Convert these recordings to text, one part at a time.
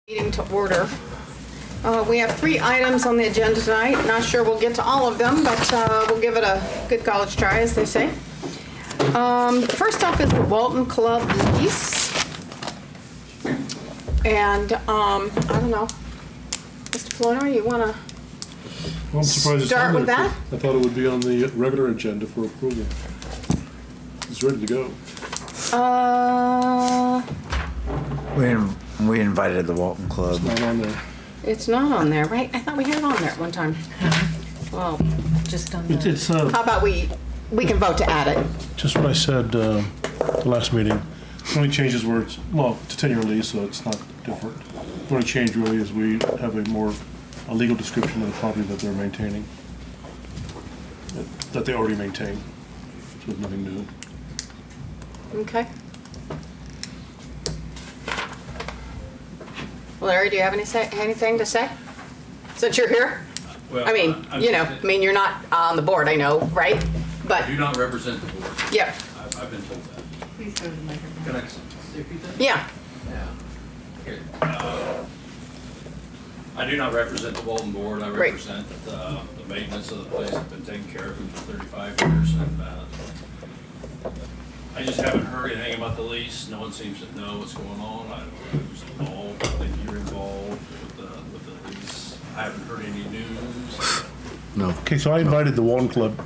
Meeting to order. We have 3 items on the agenda tonight. Not sure we'll get to all of them, but we'll give it a good college try, as they say. First off is the Walton Club lease. And I don't know, Mr. Flournoy, you want to Well, I'm surprised start with it's on there. that? I thought it would be on the regular agenda for approval. It's ready to go. We invited the Walton Club. It's not on there. It's not on there, right? I thought we had it on there at one time. Well, Just on the, It's how about we can vote to add it? just what I said the last meeting. The only changes where it's, well, it's a 10-year lease, so it's not different. The only change really is we have a legal description of the property that they're maintaining, that they already maintain. So there's nothing new. Okay. Larry, do you have anything to say? Since you're here? Well, I mean, you're not on the board, I know, right? But, I do not represent the board. yep, I've been told that. please go to the microphone. Can I say a few things? yeah. Yeah. Here, I do not represent the Walton board. I Right. represent the maintenance of the place. I've been taking care of it for 35 years. And I just haven't heard anything about the lease. No one seems to know what's going on. I don't know who's involved. I think you're involved with the lease. I haven't heard any news. Okay, so I invited the Walton Club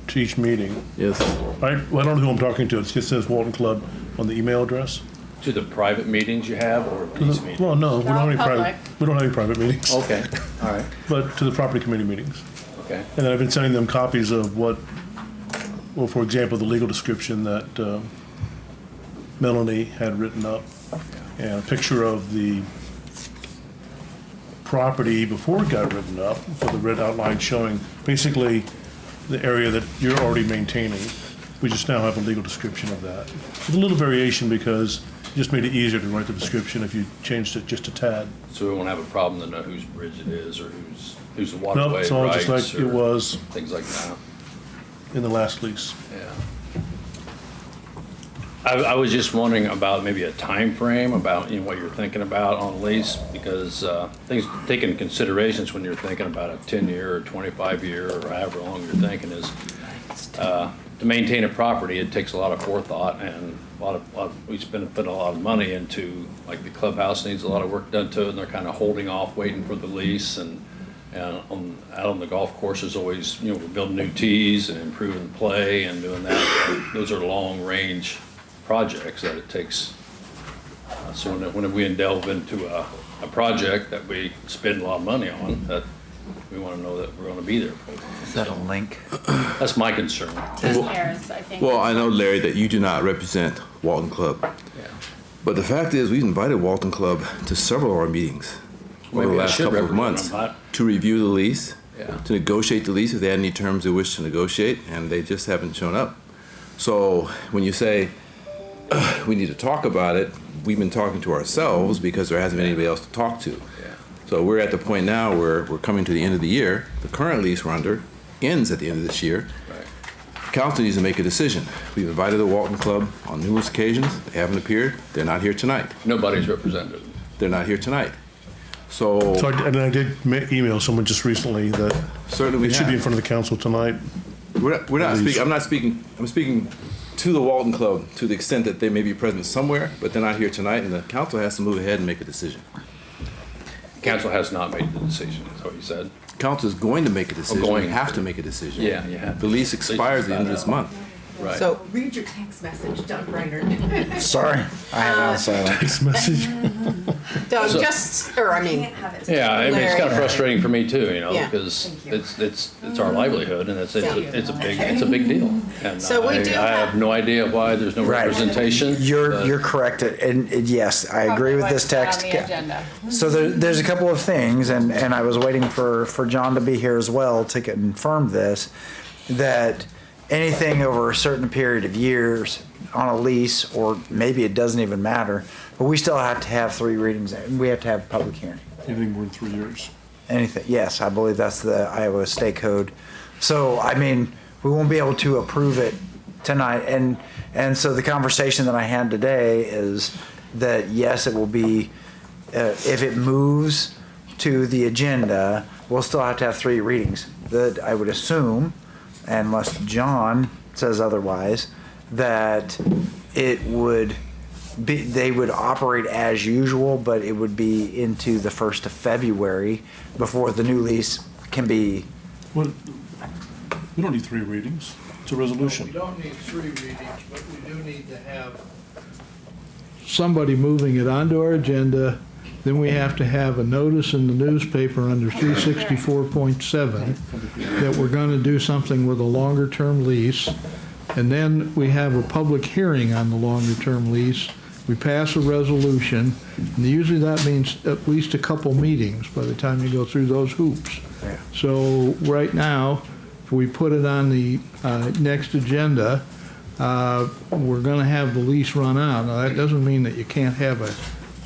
to each meeting. Yes. I don't know who I'm talking to. It just says Walton Club on the email address. To the private meetings you have or these meetings? Well, no, we don't have any public. private meetings. Okay, all right, But to the property committee meetings. okay. And then I've been sending them copies of well, for example, the legal description that Melanie had written up, and a picture of the property before it got written up, for the red outline showing basically the area that you're already maintaining. We just now have a legal description of that. With a little variation because it just made it easier to write the description if you changed it just a tad. So we won't have a problem to know whose bridge it is or who's the No, waterway it's all just rights like it or was things like that. in the last lease. Yeah. I was just wondering about maybe a time frame about what you're thinking about on lease, because things taken into considerations when you're thinking about a 10-year or 25-year or however long you're thinking is to maintain a property. It takes a lot of forethought and we put a lot of money into, like the clubhouse needs a lot of work done to it, and they're kind of holding off waiting for the lease, and out on the golf courses always we're building new tees and improving the play and doing that. Those are long range projects that it takes. So when we delve into a project that we spend a lot of money on, that we want to know that we're going to be there for. Is that a link? That's my concern. Harris, I think. Well, I know, Larry, that you do not represent Walton Club. Yeah. But the fact is, we've invited Walton Club to several of our meetings over the Maybe I last should couple of represent months them, but- to review the lease, Yeah. to negotiate the lease if they had any terms they wish to negotiate, and they just haven't shown up. So when you say we need to talk about it, we've been talking to ourselves because there hasn't been anybody else to talk to. Yeah. So we're at the point now where we're coming to the end of the year. The current lease we're under ends at the end of this year. Right. Council needs to make a decision. We've invited the Walton Club on numerous occasions. They haven't appeared. They're not here tonight. Nobody's represented. They're not here tonight. So I did email someone just recently that Certainly we it should be in have. front of the council tonight. We're not speaking. I'm speaking to the Walton Club to the extent that they may be present somewhere, but they're not here tonight, and the council has to move ahead and make a decision. Council has not made the decision, is what you said. Council is going to make a decision. going We have to. to make a decision. Yeah, you have The to. lease expires at the end of this month. Right. So, Read your text message, Doug Reiner. Sorry, I had it on silent. Text message. Doug, So- Can't have it. Yeah, I mean, it's kind of Larry. frustrating for me too, Yeah. because Thank you. it's our livelihood, and it's a big deal. And So we do I have no idea why there's no Right. representation. You're correct, and yes, I agree with this text. So there's a couple of things, and I was waiting for John to be here as well to confirm this, that anything over a certain period of years on a lease, or maybe it doesn't even matter, but we still have to have 3 readings, and we have to have a public hearing. Anything more than 3 years. Anything, yes, I believe that's the Iowa State Code. So, I mean, we won't be able to approve it tonight, and so the conversation that I had today is that, yes, it will be if it moves to the agenda, we'll still have to have 3 readings. That I would assume, unless John says otherwise, that it would be, they would operate as usual, but it would be into the 1st of February before the new lease can be. Well, we don't need 3 readings. It's a resolution. We don't need 3 readings, but we do need to have somebody moving it onto our agenda. Then we have to have a notice in the newspaper under 364.7 that we're going to do something with a longer-term lease. And then we have a public hearing on the longer-term lease. We pass a resolution, and usually that means at least a couple meetings by the time you go through those hoops. Yeah. So right now, if we put it on the next agenda, we're going to have the lease run out. Now, that doesn't mean that you can't have a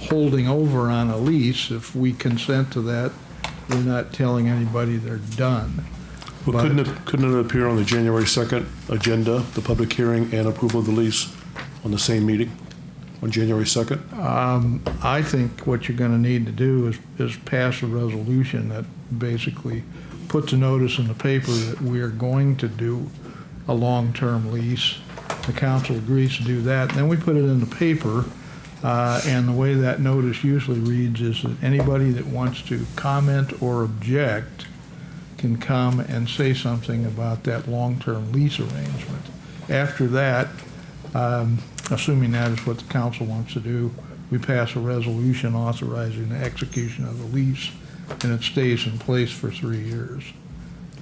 holding over on a lease. If we consent to that, we're not telling anybody they're done. Well, couldn't it appear on the January 2nd agenda, the public hearing and approval of the lease on the same meeting on January 2nd? I think what you're going to need to do is pass a resolution that basically puts a notice in the paper that we are going to do a long-term lease. The council agrees to do that. Then we put it in the paper, and the way that notice usually reads is that anybody that wants to comment or object can come and say something about that long-term lease arrangement. After that, assuming that is what the council wants to do, we pass a resolution authorizing the execution of the lease, and it stays in place for 3 years.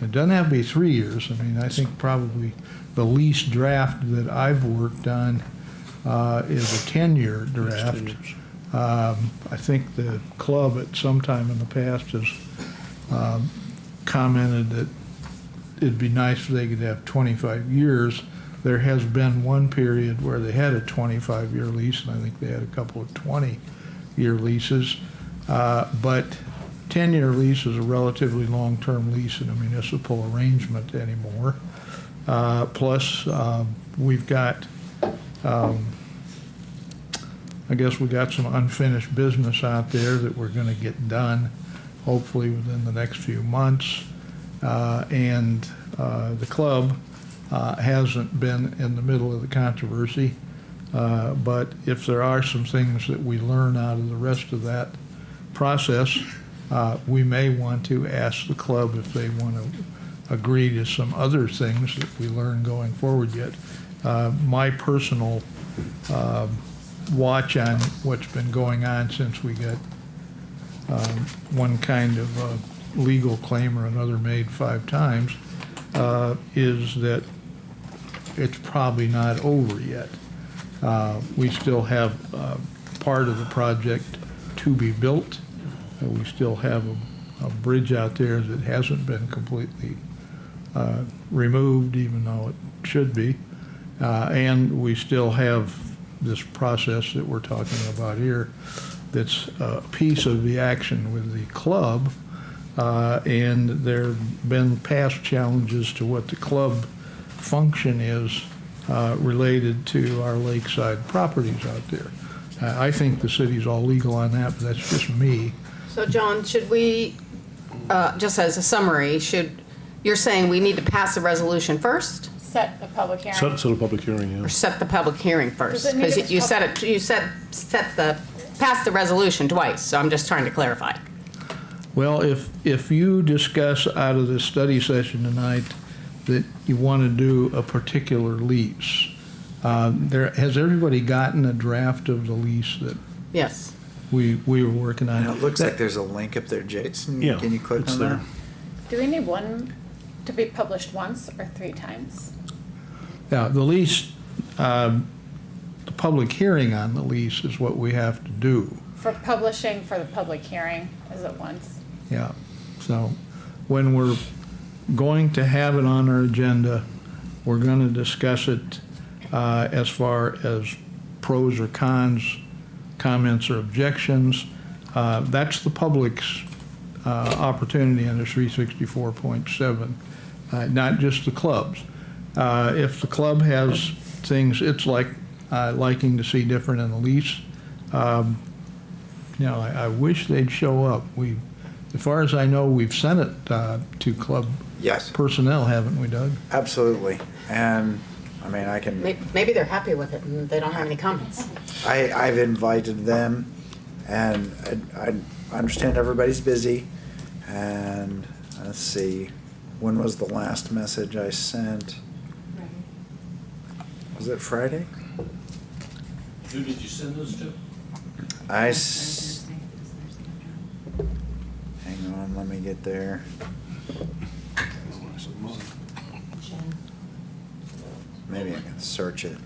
It doesn't have to be 3 years. I mean, I think probably the lease draft that I've worked on is a 10-year draft. I think the club at some time in the past has commented that it'd be nice if they could have 25 years. There has been one period where they had a 25-year lease, and I think they had a couple of 20-year leases. But 10-year lease is a relatively long-term lease in a municipal arrangement anymore. Plus, we've got, I guess we got some unfinished business out there that we're going to get done, hopefully within the next few months. And the club hasn't been in the middle of the controversy. But if there are some things that we learn out of the rest of that process, we may want to ask the club if they want to agree to some other things that we learn going forward yet. My personal watch on what's been going on since we got one kind of legal claim or another made 5 times is that it's probably not over yet. We still have part of the project to be built. We still have a bridge out there that hasn't been completely removed, even though it should be. And we still have this process that we're talking about here that's a piece of the action with the club. And there have been past challenges to what the club function is related to our lakeside properties out there. I think the city's all legal on that, but that's just me. So John, should we, just as a summary, you're saying we need to pass the resolution first? Set the public hearing. Set a public hearing, yeah. Or set the public hearing first? Does it need Because to- you said pass the resolution twice, so I'm just trying to clarify. Well, if you discuss out of this study session tonight that you want to do a particular lease, has everybody gotten a draft of the lease that Yes. we were working on? And it looks like there's a link up there, Jason. Yeah, Can you click it's on there. that? Do we need one to be published once or 3 times? Yeah, the lease, the public hearing on the lease is what we have to do. For publishing for the public hearing, is it once? Yeah, so when we're going to have it on our agenda, we're going to discuss it as far as pros or cons, comments or objections. That's the public's opportunity under 364.7, not just the club's. If the club has things it's liking to see different in the lease, I wish they'd show up. As far as I know, we've sent it to club Yes, personnel, haven't we, Doug? absolutely. And, I mean, I can, Maybe they're happy with it and they don't have any comments. I've invited them, and I understand everybody's busy. And let's see, when was the last message I sent? Was it Friday? Who did you send those to? Hang on, let me get there. Maybe I can search it.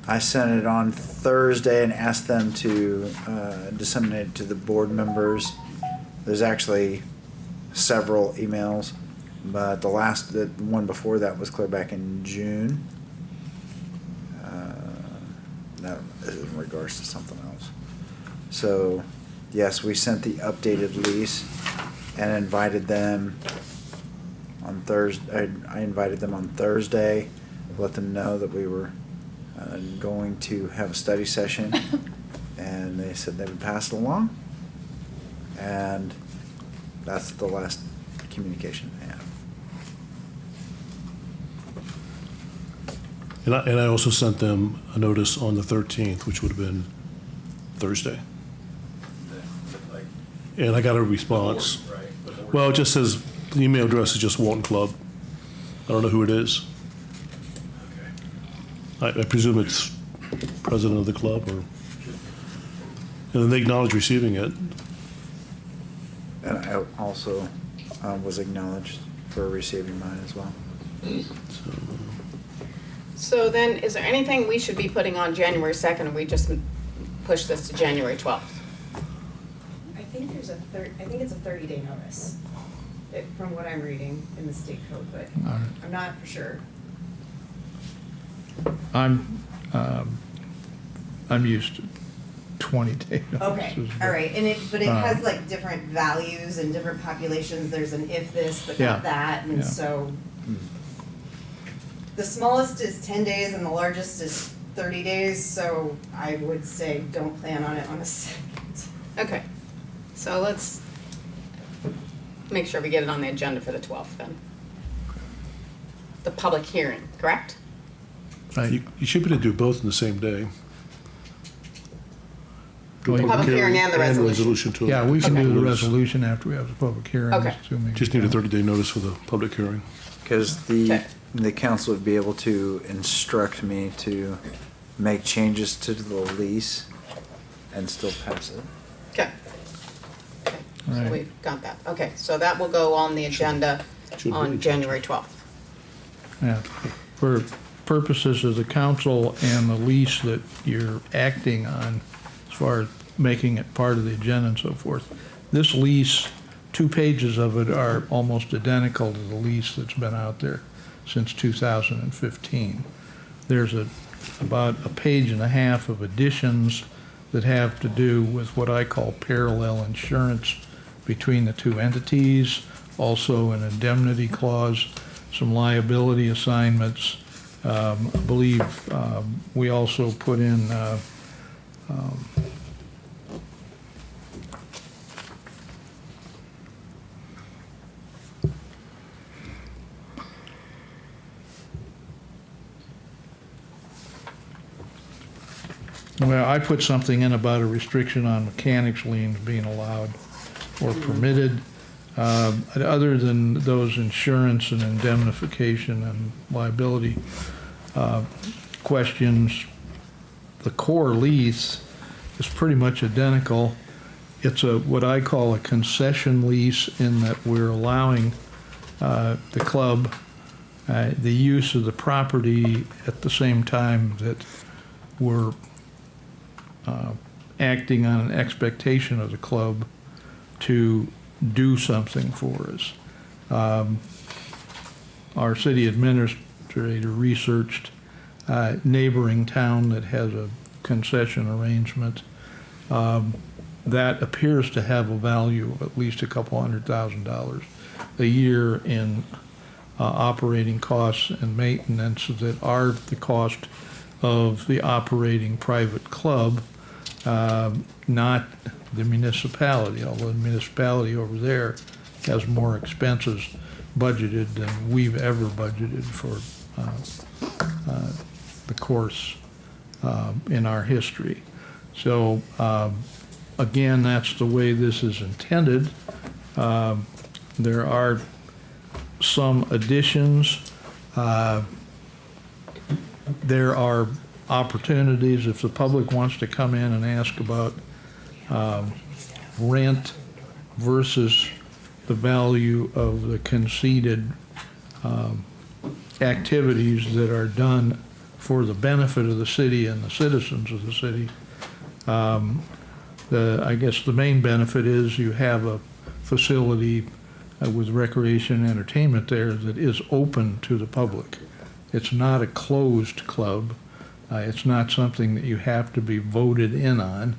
I sent it on Thursday and asked them to disseminate it to the board members. There's actually several emails, but the one before that was clear back in June. That is in regards to something else. So, yes, we sent the updated lease and invited them on Thursday. I invited them on Thursday, let them know that we were going to have a study session, and they said they would pass it along. And that's the last communication they have. And I also sent them a notice on the 13th, which would have been Thursday. And I got a response. Well, it just says, the email address is just Walton Club. I don't know who it is. I presume it's president of the club, or, and then they acknowledge receiving it. And I also was acknowledged for receiving mine as well. So then, is there anything we should be putting on January 2nd, or we just push this to January 12th? I think it's a 30-day notice, from what I'm reading in the state code, but I'm not for sure. I'm used to 20-day notices. Okay, all right, but it has like different values and different populations. There's an if this, but Yeah, not that, and yeah. so the smallest is 10 days and the largest is 30 days, so I would say don't plan on it on the 2nd. Okay, so let's make sure we get it on the agenda for the 12th then. The public hearing, correct? You should be able to do both in the same day. Well, you- Public hearing and the resolution. to Yeah, we can do the notice. resolution after we have the public hearing. Okay. assuming- Just need a 30-day notice for the public hearing. Because Okay. the council would be able to instruct me to make changes to the lease and still pass it. Okay. Okay, so Right. we've got that. Okay, so that will go on the agenda Should be. on January 12th. Yeah, for purposes of the council and the lease that you're acting on, as far as making it part of the agenda and so forth, this lease, 2 pages of it are almost identical to the lease that's been out there since 2015. There's about a page and a half of additions that have to do with what I call parallel insurance between the two entities, also an indemnity clause, some liability assignments. I believe we also put in well, I put something in about a restriction on mechanics liens being allowed or permitted. Other than those insurance and indemnification and liability questions, the core lease is pretty much identical. It's what I call a concession lease, in that we're allowing the club the use of the property at the same time that we're acting on an expectation of the club to do something for us. Our city administrator researched a neighboring town that has a concession arrangement. That appears to have a value of at least $200,000 a year in operating costs and maintenance that are the cost of the operating private club, not the municipality, although the municipality over there has more expenses budgeted than we've ever budgeted for the course in our history. So again, that's the way this is intended. There are some additions. There are opportunities if the public wants to come in and ask about rent versus the value of the conceded activities that are done for the benefit of the city and the citizens of the city. I guess the main benefit is you have a facility with recreation and entertainment there that is open to the public. It's not a closed club. It's not something that you have to be voted in on.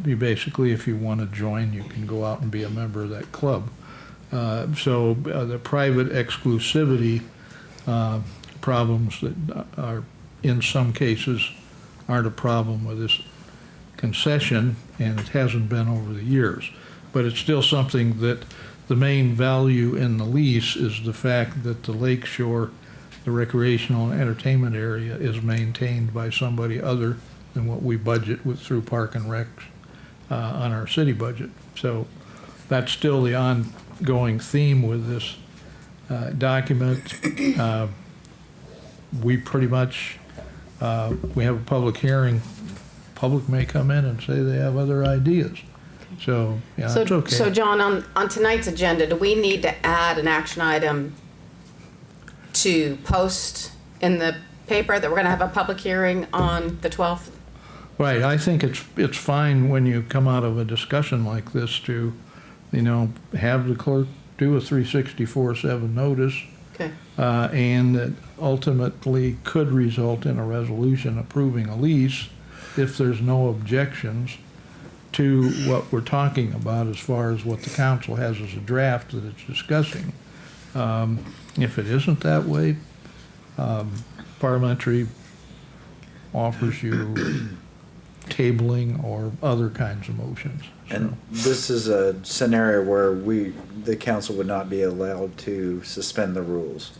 You basically, if you want to join, you can go out and be a member of that club. So the private exclusivity problems that are, in some cases, aren't a problem with this concession, and it hasn't been over the years. But it's still something that the main value in the lease is the fact that the lake shore, the recreational and entertainment area, is maintained by somebody other than what we budget with through Park and Rec on our city budget. So that's still the ongoing theme with this document. We pretty much, we have a public hearing. Public may come in and say they have other ideas. So, yeah, that's okay. So John, on tonight's agenda, do we need to add an action item to post in the paper that we're going to have a public hearing on the 12th? Right. I think it's fine when you come out of a discussion like this to, have the clerk do a 364-7 notice. Okay. And that ultimately could result in a resolution approving a lease if there's no objections to what we're talking about as far as what the council has as a draft that it's discussing. If it isn't that way, parliamentary offers you tabling or other kinds of motions. And this is a scenario where the council would not be allowed to suspend the rules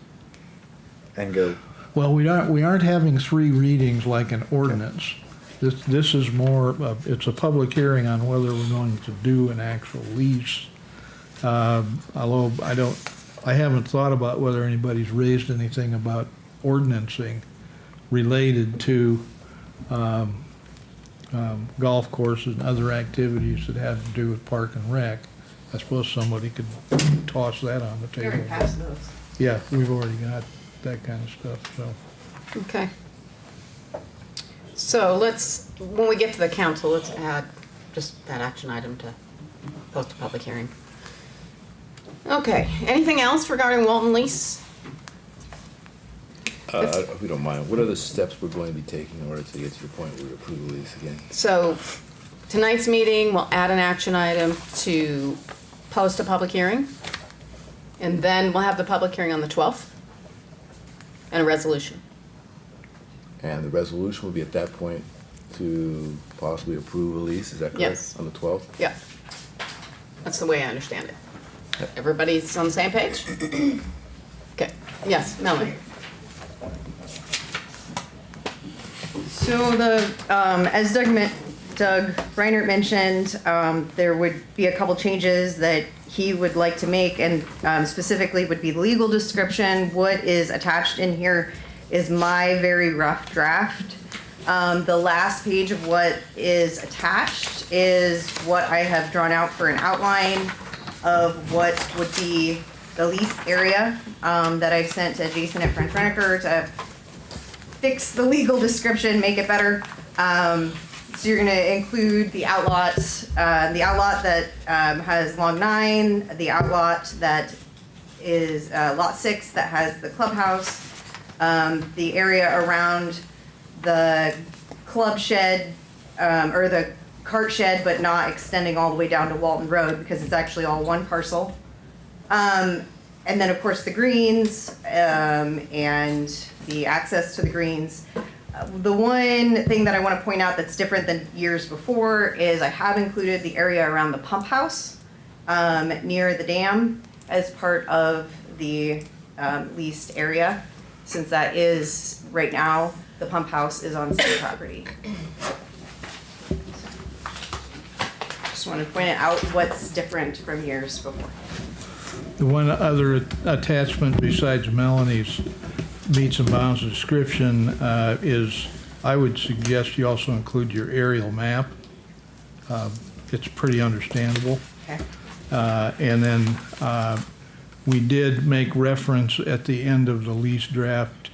and go. Well, we aren't having 3 readings like an ordinance. This is more, it's a public hearing on whether we're going to do an actual lease. Although I haven't thought about whether anybody's raised anything about ordinancing related to golf courses and other activities that have to do with Park and Rec. I suppose somebody could toss that on the table. We already passed those. Yeah, we've already got that kind of stuff, so. Okay. So when we get to the council, let's add just that action item to post a public hearing. Okay, anything else regarding Walton lease? If we don't mind, what are the steps we're going to be taking in order to get to your point where we approve the lease again? So tonight's meeting, we'll add an action item to post a public hearing. And then we'll have the public hearing on the 12th and a resolution. And the resolution will be at that point to possibly approve a lease, is that correct? Yes. On the 12th? Yeah. That's the way I understand it. Everybody's on the same page? Okay. Yes, Melanie. So as Doug Reinert mentioned, there would be a couple changes that he would like to make, and specifically would be the legal description. What is attached in here is my very rough draft. The last page of what is attached is what I have drawn out for an outline of what would be the lease area that I've sent to Jason at French-Reneker to fix the legal description, make it better. So you're going to include the outlot that has Long 9, the outlot that is Lot 6 that has the clubhouse, the area around the club shed, or the cart shed, but not extending all the way down to Walton Road because it's actually all one parcel. And then of course the greens, and the access to the greens. The one thing that I want to point out that's different than years before is I have included the area around the pump house near the dam as part of the leased area, since that is, right now, the pump house is on city property. Just want to point it out what's different from years before. The one other attachment besides Melanie's meets and bounds description is, I would suggest you also include your aerial map. It's pretty understandable. Okay. And then we did make reference at the end of the lease draft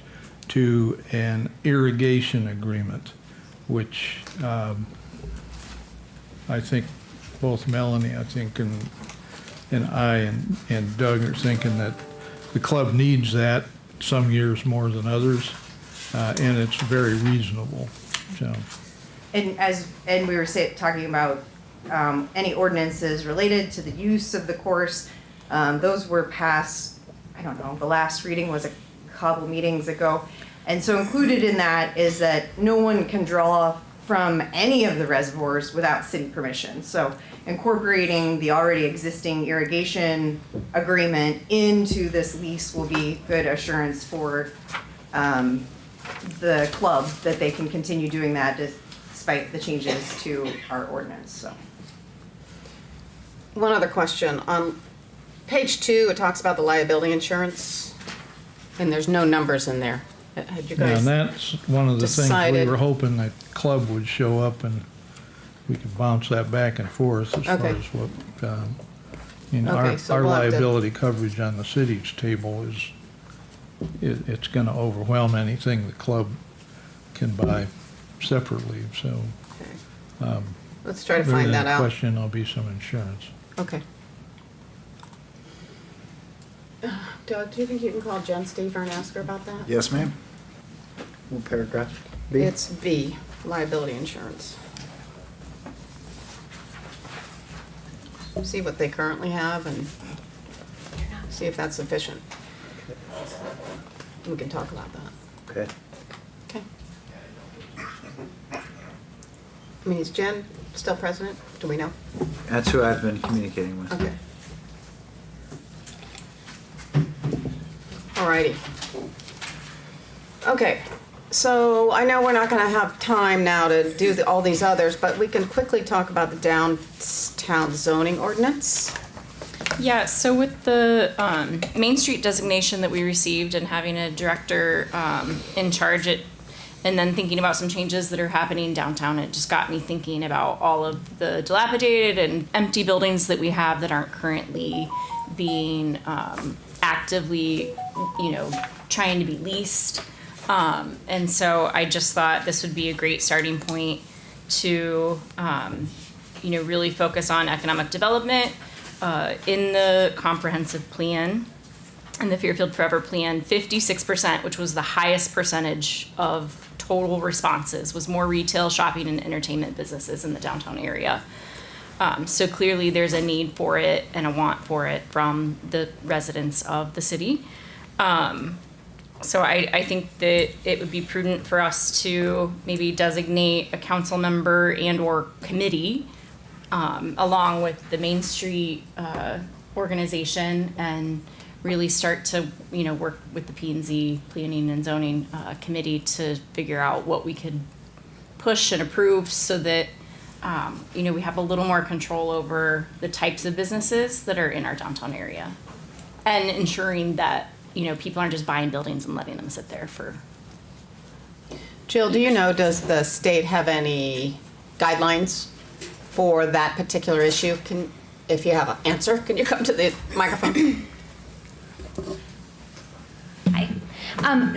to an irrigation agreement, which I think both Melanie, I think, and I and Doug are thinking that the club needs that some years more than others, and it's very reasonable. So. And we were talking about any ordinances related to the use of the course, those were passed, I don't know, the last reading was a couple meetings ago. And so included in that is that no one can draw from any of the reservoirs without city permission. So incorporating the already existing irrigation agreement into this lease will be good assurance for the club that they can continue doing that despite the changes to our ordinance. So. One other question. On page 2, it talks about the liability insurance, and there's no numbers in there. Had you Yeah, guys and that's one of the things decided? we were hoping that club would show up and we could bounce that back and forth as far Okay. as what, you know, Okay, so our we'll have to- liability coverage on the city's table is, it's gonna overwhelm anything the club can buy separately, so. Let's try to During find that out. question, there'll be some insurance. Okay. Doug, do you think you can call Jen Stever and ask her about that? Yes, ma'am. What paragraph? B? It's B, liability insurance. See what they currently have and see if that's sufficient. We can talk about that. Okay. Okay. I mean, is Jen still president? Do we know? That's who I've been communicating with. Okay. Alrighty. Okay, so I know we're not gonna have time now to do all these others, but we can quickly talk about the downtown zoning ordinance. Yeah, so with the Main Street designation that we received and having a director in charge, and then thinking about some changes that are happening downtown, it just got me thinking about all of the dilapidated and empty buildings that we have that aren't currently being actively, trying to be leased. And so I just thought this would be a great starting point to, really focus on economic development. In the comprehensive plan, in the Fairfield Forever plan, 56%, which was the highest percentage of total responses, was more retail, shopping, and entertainment businesses in the downtown area. So clearly there's a need for it and a want for it from the residents of the city. So I think that it would be prudent for us to maybe designate a council member and or committee along with the Main Street organization and really start to, work with the P&Z Planning and Zoning Committee to figure out what we could push and approve so that, we have a little more control over the types of businesses that are in our downtown area and ensuring that, people aren't just buying buildings and letting them sit there for. Jill, do you know, does the state have any guidelines for that particular issue? If you have an answer, can you come to the microphone? Hi.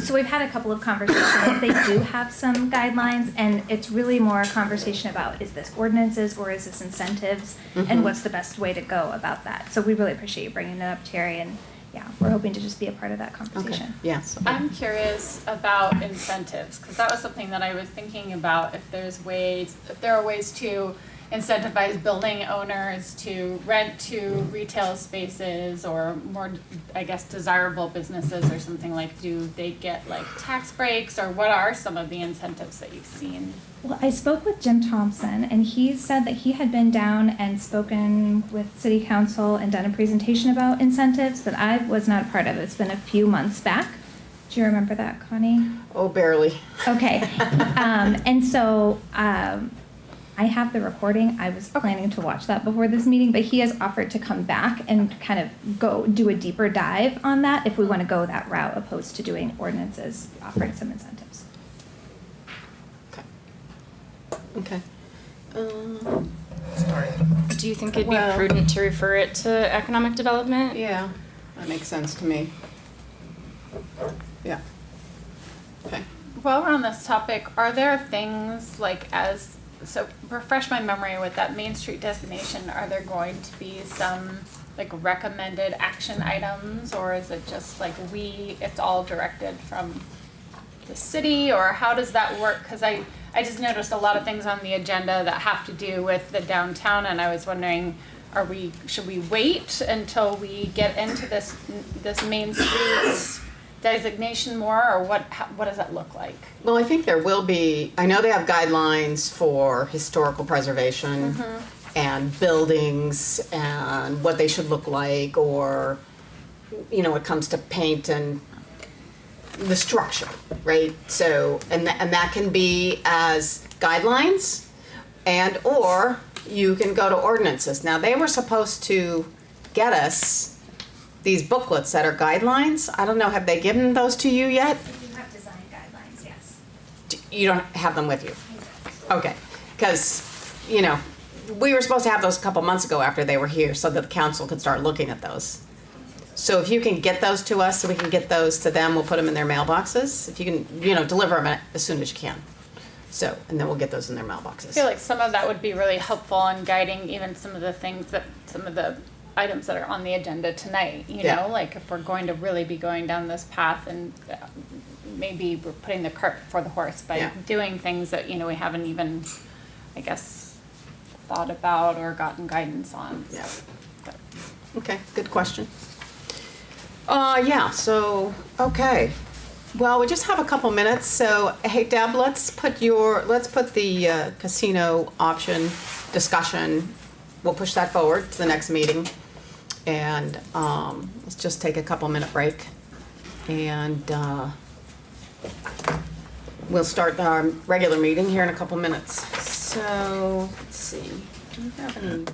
So we've had a couple of conversations. They do have some guidelines, and it's really more a conversation about, is this ordinances or is this incentives, and what's the best way to go about that. So we really appreciate you bringing it up, Terry, and yeah, we're hoping to just be a part of that conversation. Yes. I'm curious about incentives, because that was something that I was thinking about, if there are ways to incentivize building owners to rent to retail spaces or more, I guess, desirable businesses or something? Like, do they get like tax breaks, or what are some of the incentives that you've seen? Well, I spoke with Jim Thompson, and he said that he had been down and spoken with City Council and done a presentation about incentives that I was not a part of. It's been a few months back. Do you remember that, Connie? Oh, barely. Okay. And so I have the recording. I was planning to watch that before this meeting, but he has offered to come back and kind of go do a deeper dive on that if we want to go that route, opposed to doing ordinances offering some incentives. Okay. Do you think it'd Well- be prudent to refer it to economic development? Yeah, that makes sense to me. Yeah. Okay. While we're on this topic, are there things like so refresh my memory with that Main Street designation, are there going to be some like recommended action items, or is it just like it's all directed from the city, or how does that work? Because I just noticed a lot of things on the agenda that have to do with the downtown, and I was wondering, should we wait until we get into this Main Street designation more, or what does that look like? Well, I think there will be, I know they have guidelines for historical preservation and buildings and what they should look like, or, when it comes to paint and the structure, right? So, and that can be as guidelines, or you can go to ordinances. Now, they were supposed to get us these booklets that are guidelines. I don't know, have they given those to you yet? We do have design guidelines, yes. You don't have them with you? Okay, because, we were supposed to have those a couple months ago after they were here so that the council could start looking at those. So if you can get those to us so we can get those to them, we'll put them in their mailboxes. If you can, deliver them as soon as you can. So, and then we'll get those in their mailboxes. I feel like some of that would be really helpful in guiding even some of the items that are on the agenda tonight, Yeah. like if we're going to really be going down this path, and maybe we're putting the cart before the horse by doing things that, we haven't even, I guess, thought about or gotten guidance on. Yeah. But- Okay, good question. Okay. Well, we just have a couple minutes, so hey Deb, let's put the casino option discussion, we'll push that forward to the next meeting. And let's just take a couple minute break, and we'll start our regular meeting here in a couple minutes. So, let's see, do we have any?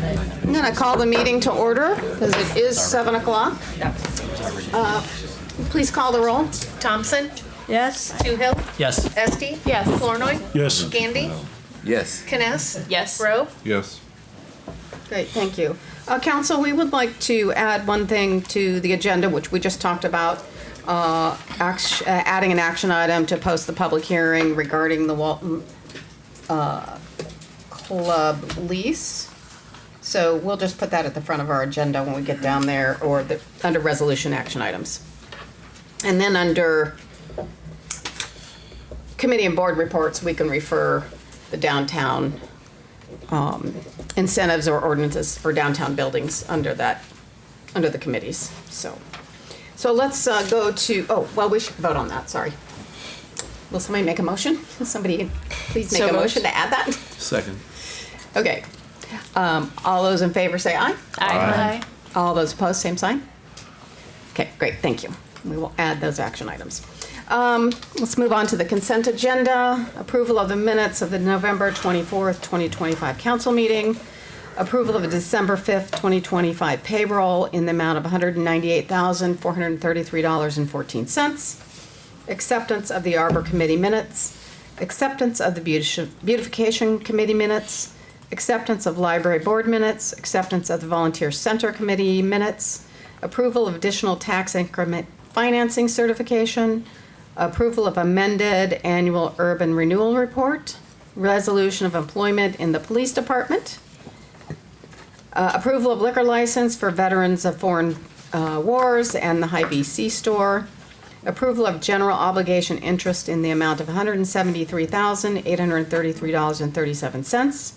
I'm going to call the meeting to order because it is 7 o'clock. Please call the roll. Thompson? Yes. Toohill? Yes. Esti? Yes. Flournoy? Yes. Gandy? Yes. Kness? Yes. Rowe? Yes. Great, thank you. Council, we would like to add one thing to the agenda, which we just talked about, adding an action item to post the public hearing regarding the Walton Club lease. So we'll just put that at the front of our agenda when we get down there, or under resolution action items. And then under committee and board reports, we can refer the downtown incentives or ordinances for downtown buildings under the committees. So let's go to, we should vote on that, sorry. Will somebody make a motion? Somebody please make a motion to add that? Second. Okay. All those in favor say aye. Aye. All those opposed, same sign. Okay, great, thank you. We will add those action items. Let's move on to the consent agenda. Approval of the minutes of the November 24th, 2025 council meeting. Approval of the December 5th, 2025 payroll in the amount of $198,433.14. Acceptance of the Arbor Committee minutes. Acceptance of the Beautification Committee minutes. Acceptance of Library Board minutes. Acceptance of the Volunteer Center Committee minutes. Approval of additional tax increment financing certification. Approval of amended annual urban renewal report. Resolution of employment in the police department. Approval of liquor license for veterans of foreign wars and the Hy-B-C store. Approval of general obligation interest in the amount of $173,833.37.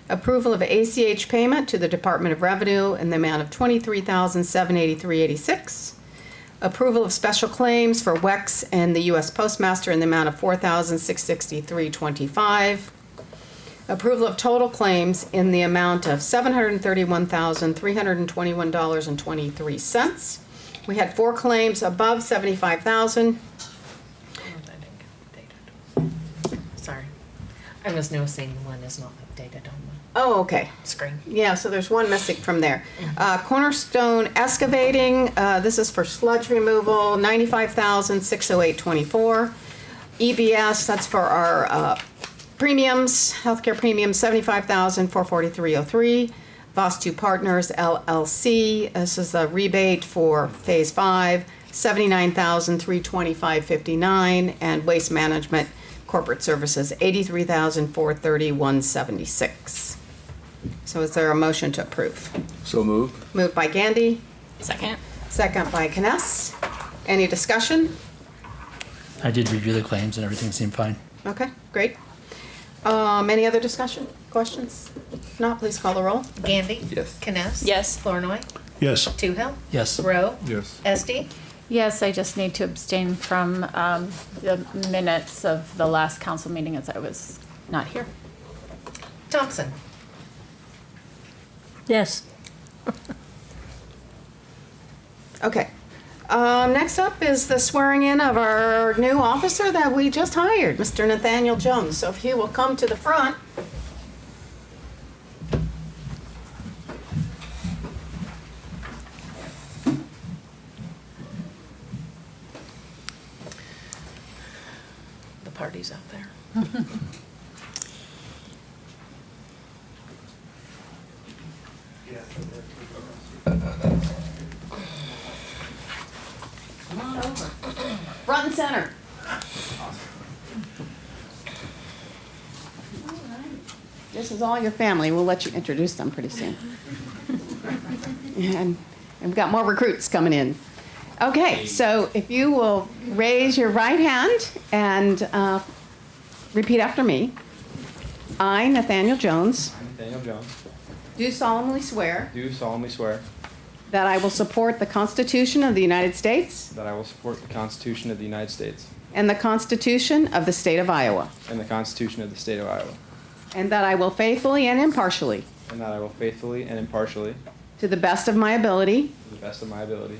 Approval of ACH payment to the Department of Revenue in the amount of $23,783.86. Approval of special claims for WEX and the U.S. Postmaster in the amount of $4,663.25. Approval of total claims in the amount of $731,321.23. We had 4 claims above $75,000. Sorry. I was noticing one is not updated on Oh, okay. the screen. Yeah, so there's one missing from there. Cornerstone Excavating, this is for sludge removal, $95,608.24. EBS, that's for our premiums, healthcare premiums, $75,443.03. Voss 2 Partners LLC, this is a rebate for Phase 5, $79,325.59, and Waste Management Corporate Services, $83,431.76. So is there a motion to approve? So moved. Moved by Gandy, Second. second by Kness. Any discussion? I did review the claims and everything seemed fine. Okay, great. Any other discussion, questions? If not, please call the roll. Gandy? Yes. Kness? Yes. Flournoy? Yes. Toohill? Yes. Rowe? Yes. Esti? Yes, I just need to abstain from the minutes of the last council meeting as I was not here. Thompson? Yes. Okay. Next up is the swearing in of our new officer that we just hired, Mr. Nathaniel Jones. So if he will come to the front. The party's out there. Come on over. Front and center. This is all your family. We'll let you introduce them pretty soon. And we've got more recruits coming in. Okay, so if you will raise your right hand and repeat after me. I, Nathaniel Jones, Nathaniel Jones, do solemnly swear do solemnly swear that I will support the Constitution of the United States that I will support the Constitution of the United States and the Constitution of the State of Iowa, and the Constitution of the State of Iowa, and that I will faithfully and impartially, and that I will faithfully and impartially, to the best of my ability, to the best of my ability,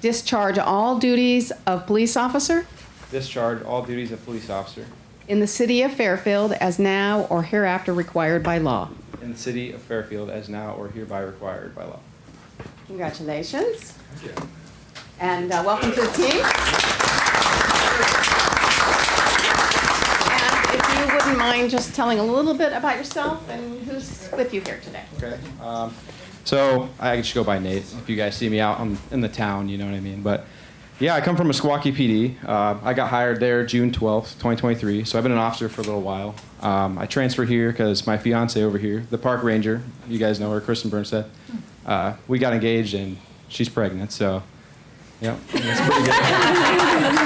discharge all duties of police officer discharge all duties of police officer in the city of Fairfield as now or hereafter required by law. in in the city of Fairfield as now or hereby required by law. Congratulations. Thank you. And welcome to the team. And if you wouldn't mind just telling a little bit about yourself and who's with you here today. Okay. So I just go by Nate. If you guys see me out in the town, you know what I mean. But yeah, I come from Meskwaki PD. I got hired there June 12th, 2023. So I've been an officer for a little while. I transferred here because my fiance over here, the park ranger, you guys know her, Kristen Bernstedt, we got engaged and she's pregnant. So yeah, that's pretty good.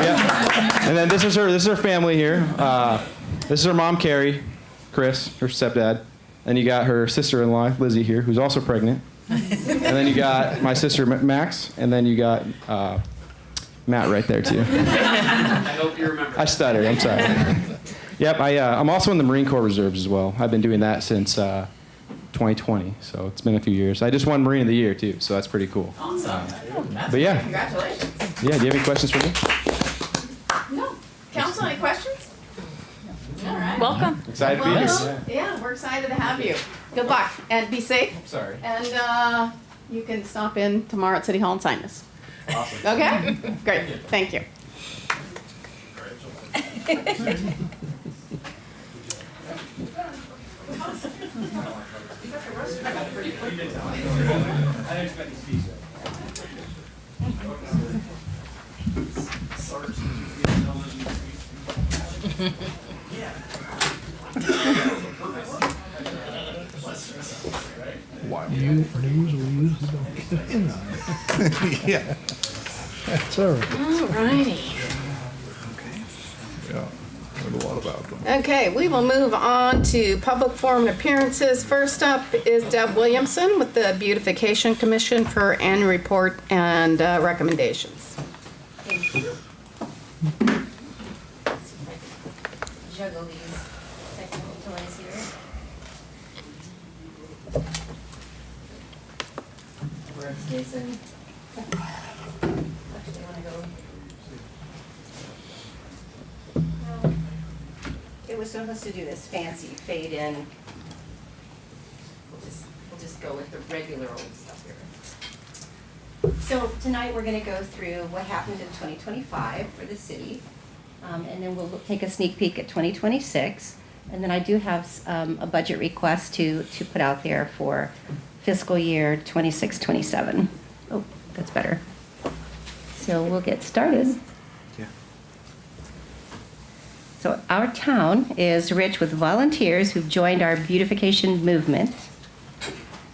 Yeah. And then this is her family here. This is her mom, Carrie, Chris, her stepdad. And you got her sister-in-law, Lizzie, here, who's also pregnant. And then you got my sister, Max, and then you got Matt right there, too. I hope you remember. I stuttered, I'm sorry. Yep, I'm also in the Marine Corps Reserves as well. I've been doing that since 2020, so it's been a few years. I just won Marine of the Year, too, so that's pretty cool. Awesome. But yeah. Congratulations. Yeah, do you have any questions for me? No. Council, any questions? All right. Welcome. Excited to be here. Well, yeah, we're excited to have you. Good luck and be safe. I'm sorry. And you can stop in tomorrow at City Hall and sign this. Awesome. Okay? Great. Thank you. News we usually don't get in on. Yeah. That's all right. All righty. Yeah, heard a lot about them. Okay, we will move on to public forum and appearances. First up is Deb Williamson with the Beautification Commission for annual report and recommendations. Thank you. Juggle these technical toys here. Where's Jason? Actually, want to go. No. It was supposed to do this fancy fade in. We'll just go with the regular old stuff here. So tonight we're going to go through what happened in 2025 for the city, and then we'll take a sneak peek at 2026. And then I do have a budget request to put out there for fiscal year 26-27. Oh, that's better. So we'll get started. Yeah. So our town is rich with volunteers who've joined our beautification movement.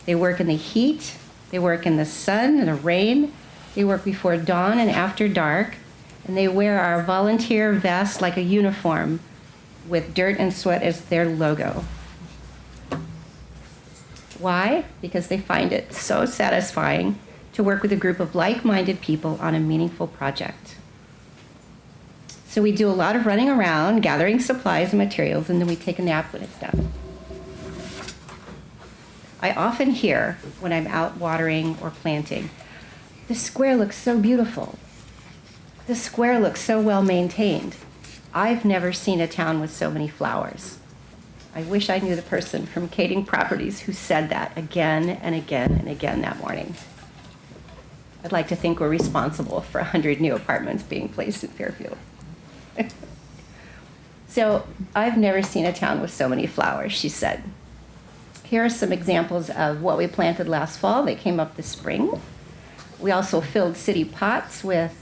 They work in the heat, they work in the sun and the rain, they work before dawn and after dark, and they wear our volunteer vest like a uniform with dirt and sweat as their logo. Why? Because they find it so satisfying to work with a group of like-minded people on a meaningful project. So we do a lot of running around, gathering supplies and materials, and then we take a nap when it's done. I often hear when I'm out watering or planting, "This square looks so beautiful. This square looks so well maintained. I've never seen a town with so many flowers." I wish I knew the person from Kading Properties who said that again and again and again that morning. I'd like to think we're responsible for 100 new apartments being placed in Fairfield. So, "I've never seen a town with so many flowers," she said. Here are some examples of what we planted last fall. They came up this spring. We also filled city pots with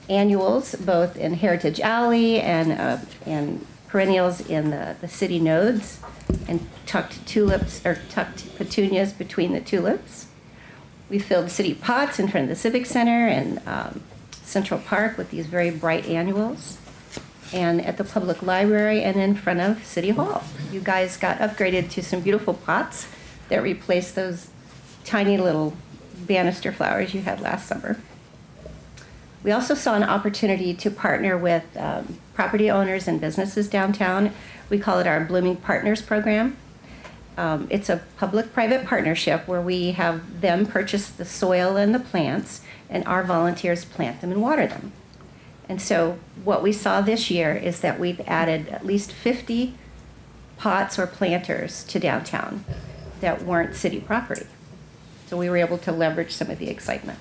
annuals, both in Heritage Alley and perennials in the city nodes, and tucked petunias between the tulips. We filled city pots in front of the Civic Center and Central Park with these very bright annuals, and at the public library and in front of City Hall. You guys got upgraded to some beautiful pots that replaced those tiny little banister flowers you had last summer. We also saw an opportunity to partner with property owners and businesses downtown. We call it our Blooming Partners program. It's a public-private partnership where we have them purchase the soil and the plants, and our volunteers plant them and water them. And so what we saw this year is that we've added at least 50 pots or planters to downtown that weren't city property. So we were able to leverage some of the excitement.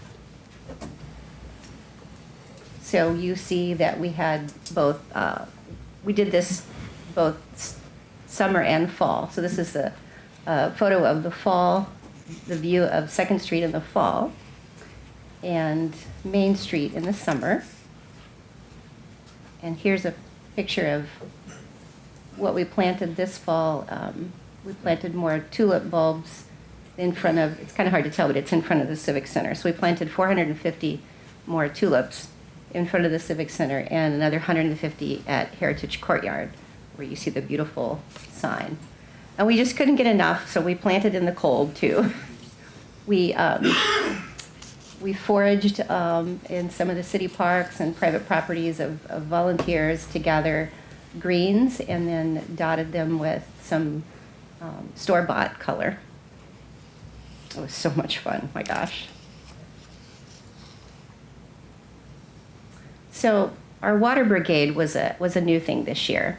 So you see that we had both, we did this both summer and fall. So this is the photo of the fall, the view of 2nd Street in the fall, and Main Street in the summer. And here's a picture of what we planted this fall. We planted more tulip bulbs in front of, it's kind of hard to tell, but it's in front of the Civic Center. So we planted 450 more tulips in front of the Civic Center and another 150 at Heritage Courtyard, where you see the beautiful sign. And we just couldn't get enough, so we planted in the cold too. We foraged in some of the city parks and private properties of volunteers to gather greens and then dotted them with some store-bought color. It was so much fun, my gosh. So our water brigade was a new thing this year.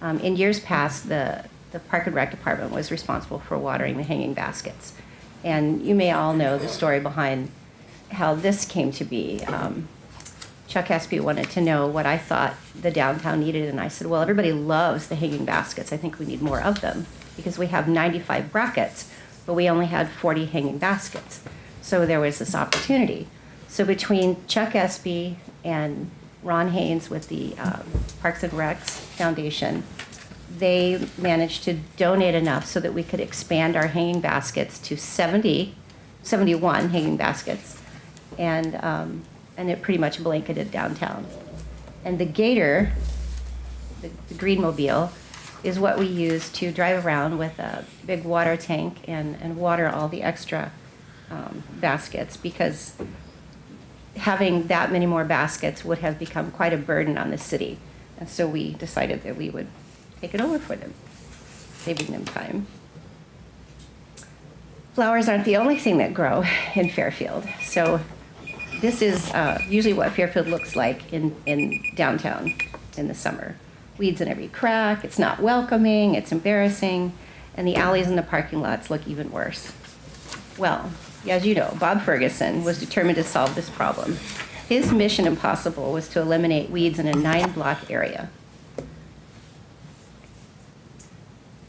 In years past, the Park and Rec Department was responsible for watering the hanging baskets. And you may all know the story behind how this came to be. Chuck Espy wanted to know what I thought the downtown needed, and I said, well, everybody loves the hanging baskets. I think we need more of them because we have 95 brackets, but we only had 40 hanging baskets. So there was this opportunity. So between Chuck Espy and Ron Haynes with the Parks and Recs Foundation, they managed to donate enough so that we could expand our hanging baskets to 71 hanging baskets. And it pretty much blanketed downtown. And the Gator, the Greenmobile, is what we use to drive around with a big water tank and water all the extra baskets, because having that many more baskets would have become quite a burden on the city. And so we decided that we would take it over for them, saving them time. Flowers aren't the only thing that grow in Fairfield. So this is usually what Fairfield looks like in downtown in the summer. Weeds in every crack, it's not welcoming, it's embarrassing, and the alleys and the parking lots look even worse. Well, as you know, Bob Ferguson was determined to solve this problem. His mission impossible was to eliminate weeds in a 9-block area.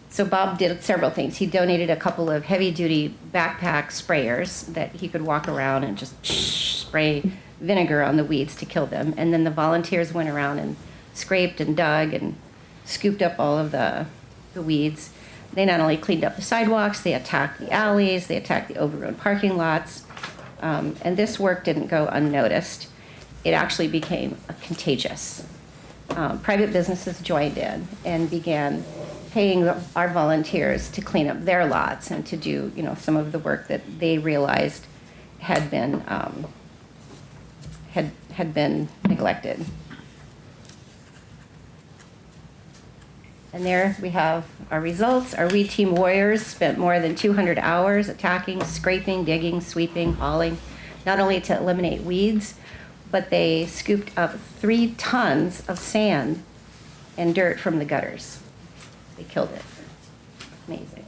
So Bob did several things. He donated a couple of heavy-duty backpack sprayers that he could walk around and just spray vinegar on the weeds to kill them. And then the volunteers went around and scraped and dug and scooped up all of the weeds. They not only cleaned up the sidewalks, they attacked the alleys, they attacked the overgrown parking lots. And this work didn't go unnoticed. It actually became contagious. Private businesses joined in and began paying our volunteers to clean up their lots and to do, some of the work that they realized had been had been neglected. And there we have our results. Our weed team warriors spent more than 200 hours attacking, scraping, digging, sweeping, hauling, not only to eliminate weeds, but they scooped up 3 tons of sand and dirt from the gutters. They killed it. Amazing.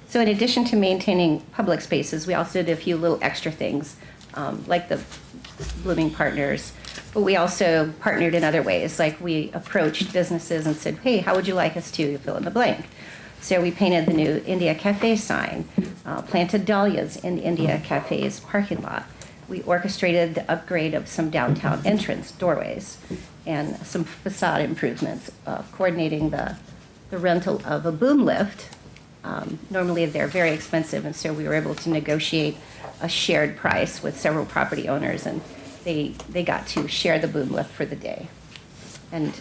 So in addition to maintaining public spaces, we also did a few little extra things, like the blooming partners, but we also partnered in other ways. Like we approached businesses and said, hey, how would you like us to fill in the blank? So we painted the new India Cafe sign, planted dahlias in the India Cafe's parking lot. We orchestrated the upgrade of some downtown entrance doorways and some facade improvements, coordinating the rental of a boom lift. Normally they're very expensive, and so we were able to negotiate a shared price with several property owners, and they got to share the boom lift for the day. And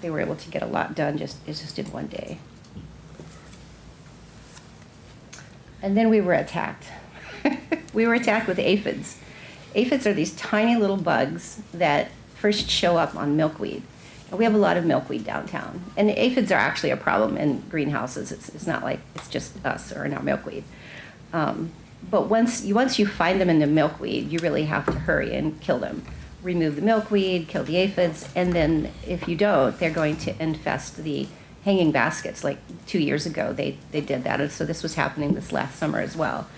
they were able to get a lot done just in one day. And then we were attacked. We were attacked with aphids. Aphids are these tiny little bugs that first show up on milkweed. And we have a lot of milkweed downtown. And aphids are actually a problem in greenhouses. It's not like it's just us or in our milkweed. But once you find them in the milkweed, you really have to hurry and kill them. remove the milkweed, kill the aphids, and then if you don't, they're going to infest the hanging baskets. Like 2 years ago, they did that, and so this was happening this last summer as well.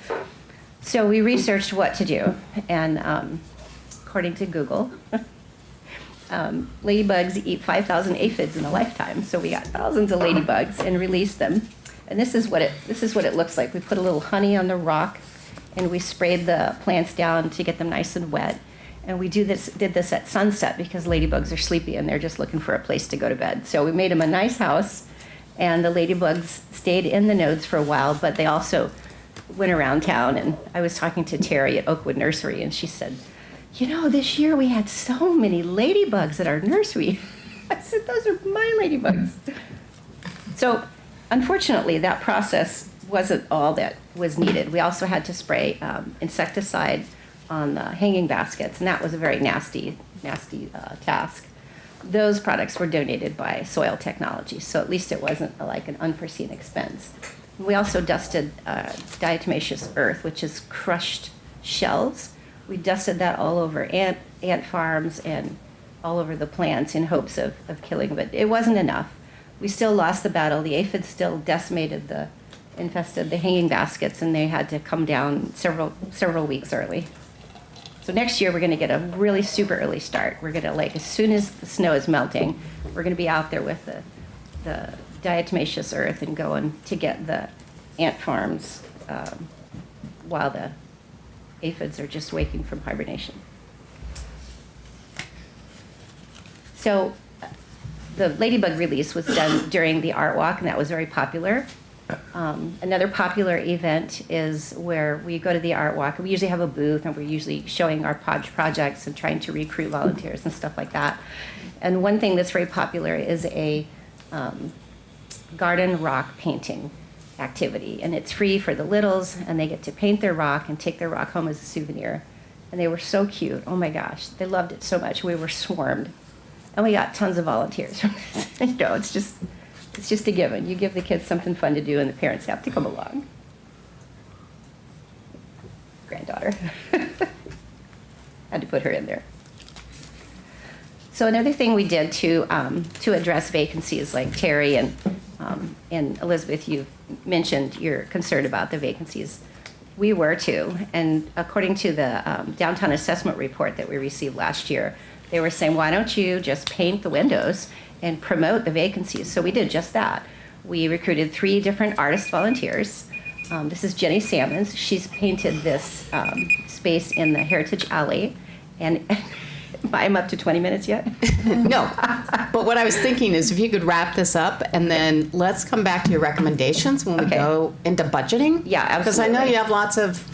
So we researched what to do, and according to Google, ladybugs eat 5,000 aphids in a lifetime. So we got thousands of ladybugs and released them. And this is what it looks like. We put a little honey on the rock, and we sprayed the plants down to get them nice and wet. And we did this at sunset because ladybugs are sleepy and they're just looking for a place to go to bed. So we made them a nice house, and the ladybugs stayed in the nodes for a while, but they also went around town. And I was talking to Terry at Oakwood Nursery, and she said, you know, this year we had so many ladybugs at our nursery. I said, those are my ladybugs. So unfortunately, that process wasn't all that was needed. We also had to spray insecticide on the hanging baskets, and that was a very nasty task. Those products were donated by Soil Technology, so at least it wasn't like an unforeseen expense. We also dusted diatomaceous earth, which is crushed shells. We dusted that all over ant farms and all over the plants in hopes of killing, but it wasn't enough. We still lost the battle. The aphids still infested the hanging baskets, and they had to come down several weeks early. So next year we're going to get a really super early start. We're going to, like, as soon as the snow is melting, we're going to be out there with the diatomaceous earth and going to get the ant farms while the aphids are just waking from hibernation. So the ladybug release was done during the art walk, and that was very popular. Another popular event is where we go to the art walk. We usually have a booth, and we're usually showing our projects and trying to recruit volunteers and stuff like that. And one thing that's very popular is a garden rock painting activity, and it's free for the littles, and they get to paint their rock and take their rock home as a souvenir. And they were so cute. Oh my gosh, they loved it so much. We were swarmed, and we got tons of volunteers from this. You know, it's just a given. You give the kids something fun to do, and the parents have to come along. Granddaughter. Had to put her in there. So another thing we did to address vacancies, like Terry and Elizabeth, you mentioned you're concerned about the vacancies. We were too, and according to the downtown assessment report that we received last year, they were saying, why don't you just paint the windows and promote the vacancies? So we did just that. We recruited 3 different artist volunteers. This is Jenny Salmons. She's painted this space in the Heritage Alley, and I'm up to 20 minutes yet? No, but what I was thinking is if you could wrap this up, and then let's come back to your recommendations when we go into budgeting. Yeah, absolutely. Because I know you have lots of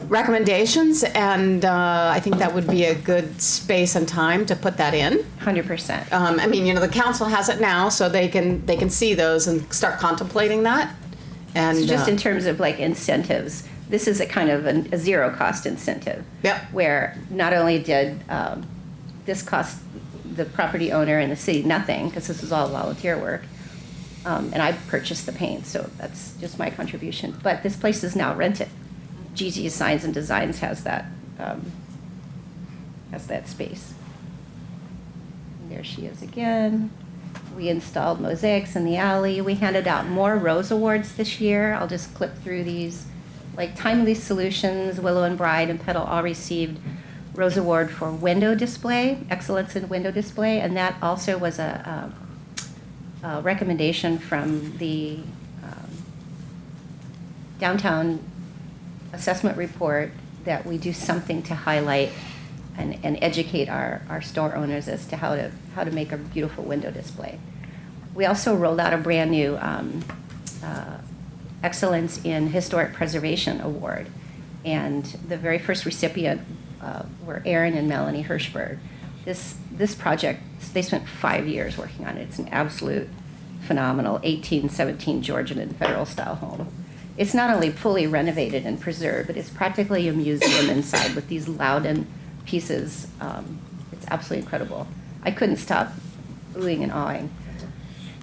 recommendations, and I think that would be a good space and time to put that in. 100%. I mean, you know, the council has it now, so they can see those and start contemplating that. And so just in terms of like incentives, this is a kind of a zero cost incentive. Yep. Where not only did this cost the property owner and the city nothing, because this was all volunteer work, and I purchased the paint, so that's just my contribution. But this place is now rented. Gigi's Signs and Designs has that space. And there she is again. We installed mosaics in the alley. We handed out more Rose Awards this year. I'll just clip through these. Like Timely Solutions, Willow and Bride, and Petal all received Rose Award for window display, excellence in window display, and that also was a recommendation from the downtown assessment report that we do something to highlight and educate our store owners as to how to make a beautiful window display. We also rolled out a brand new Excellence in Historic Preservation Award, and the very first recipient were Aaron and Melanie Hirschberg. This project, they spent 5 years working on it. It's an absolute phenomenal 1817 Georgian and Federal style home. It's not only fully renovated and preserved, but it's practically a museum inside with these Loudon pieces. It's absolutely incredible. I couldn't stop oohing and awing.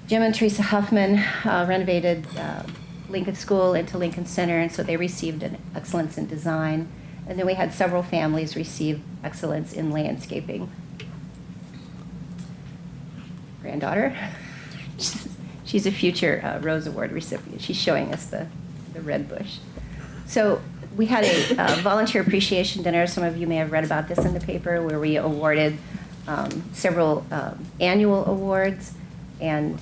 Jim and Teresa Huffman renovated Lincoln School into Lincoln Center, and so they received an Excellence in Design. And then we had several families receive excellence in landscaping. Granddaughter, she's a future Rose Award recipient. She's showing us the red bush. So we had a volunteer appreciation dinner. Some of you may have read about this in the paper, where we awarded several annual awards and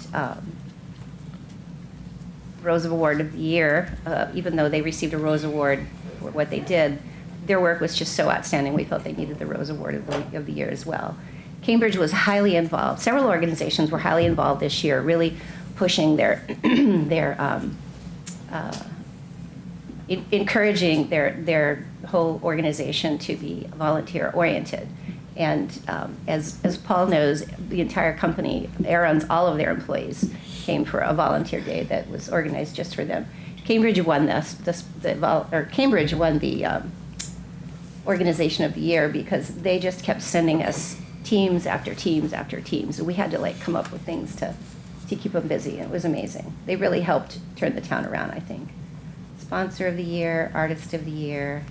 Rose Award of the Year. Even though they received a Rose Award for what they did, their work was just so outstanding, we felt they needed the Rose Award of the Year as well. Cambridge was highly involved. Several organizations were highly involved this year, really pushing encouraging their whole organization to be volunteer-oriented. And as Paul knows, the entire company, Aaron's, all of their employees came for a volunteer day that was organized just for them. Cambridge won Cambridge won the Organization of the Year because they just kept sending us teams after teams after teams. And we had to like come up with things to keep them busy. And it was amazing. They really helped turn the town around, I think. Sponsor of the Year, Artist of the Year,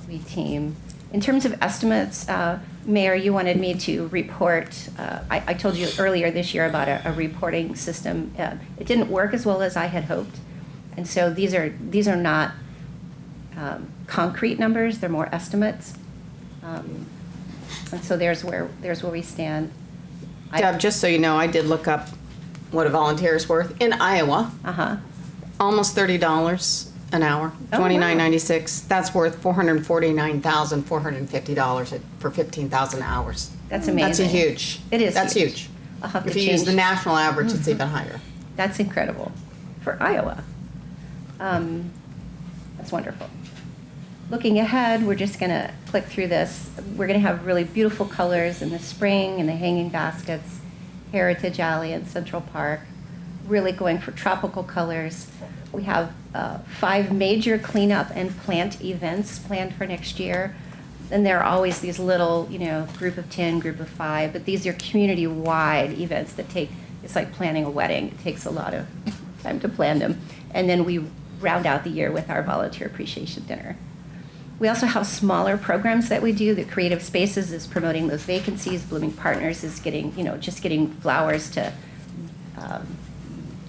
lead team. In terms of estimates, Mayor, you wanted me to report. I told you earlier this year about a reporting system. It didn't work as well as I had hoped. And so these are not concrete numbers, they're more estimates. And so there's where we stand. Deb, just so you know, I did look up what a volunteer is worth in Iowa. Almost $30 an hour, $29.96. That's worth $449,450 for 15,000 hours. That's amazing. That's a huge. It is. That's huge. If you use the national average, it's even higher. That's incredible for Iowa. That's wonderful. Looking ahead, we're just going to click through this. We're going to have really beautiful colors in the spring and the hanging baskets, Heritage Alley and Central Park, really going for tropical colors. We have 5 major cleanup and plant events planned for next year. And there are always these little, group of 10, group of 5, but these are community-wide events that it's like planning a wedding. It takes a lot of time to plan them. And then we round out the year with our volunteer appreciation dinner. We also have smaller programs that we do. The Creative Spaces is promoting those vacancies. Blooming Partners is getting flowers to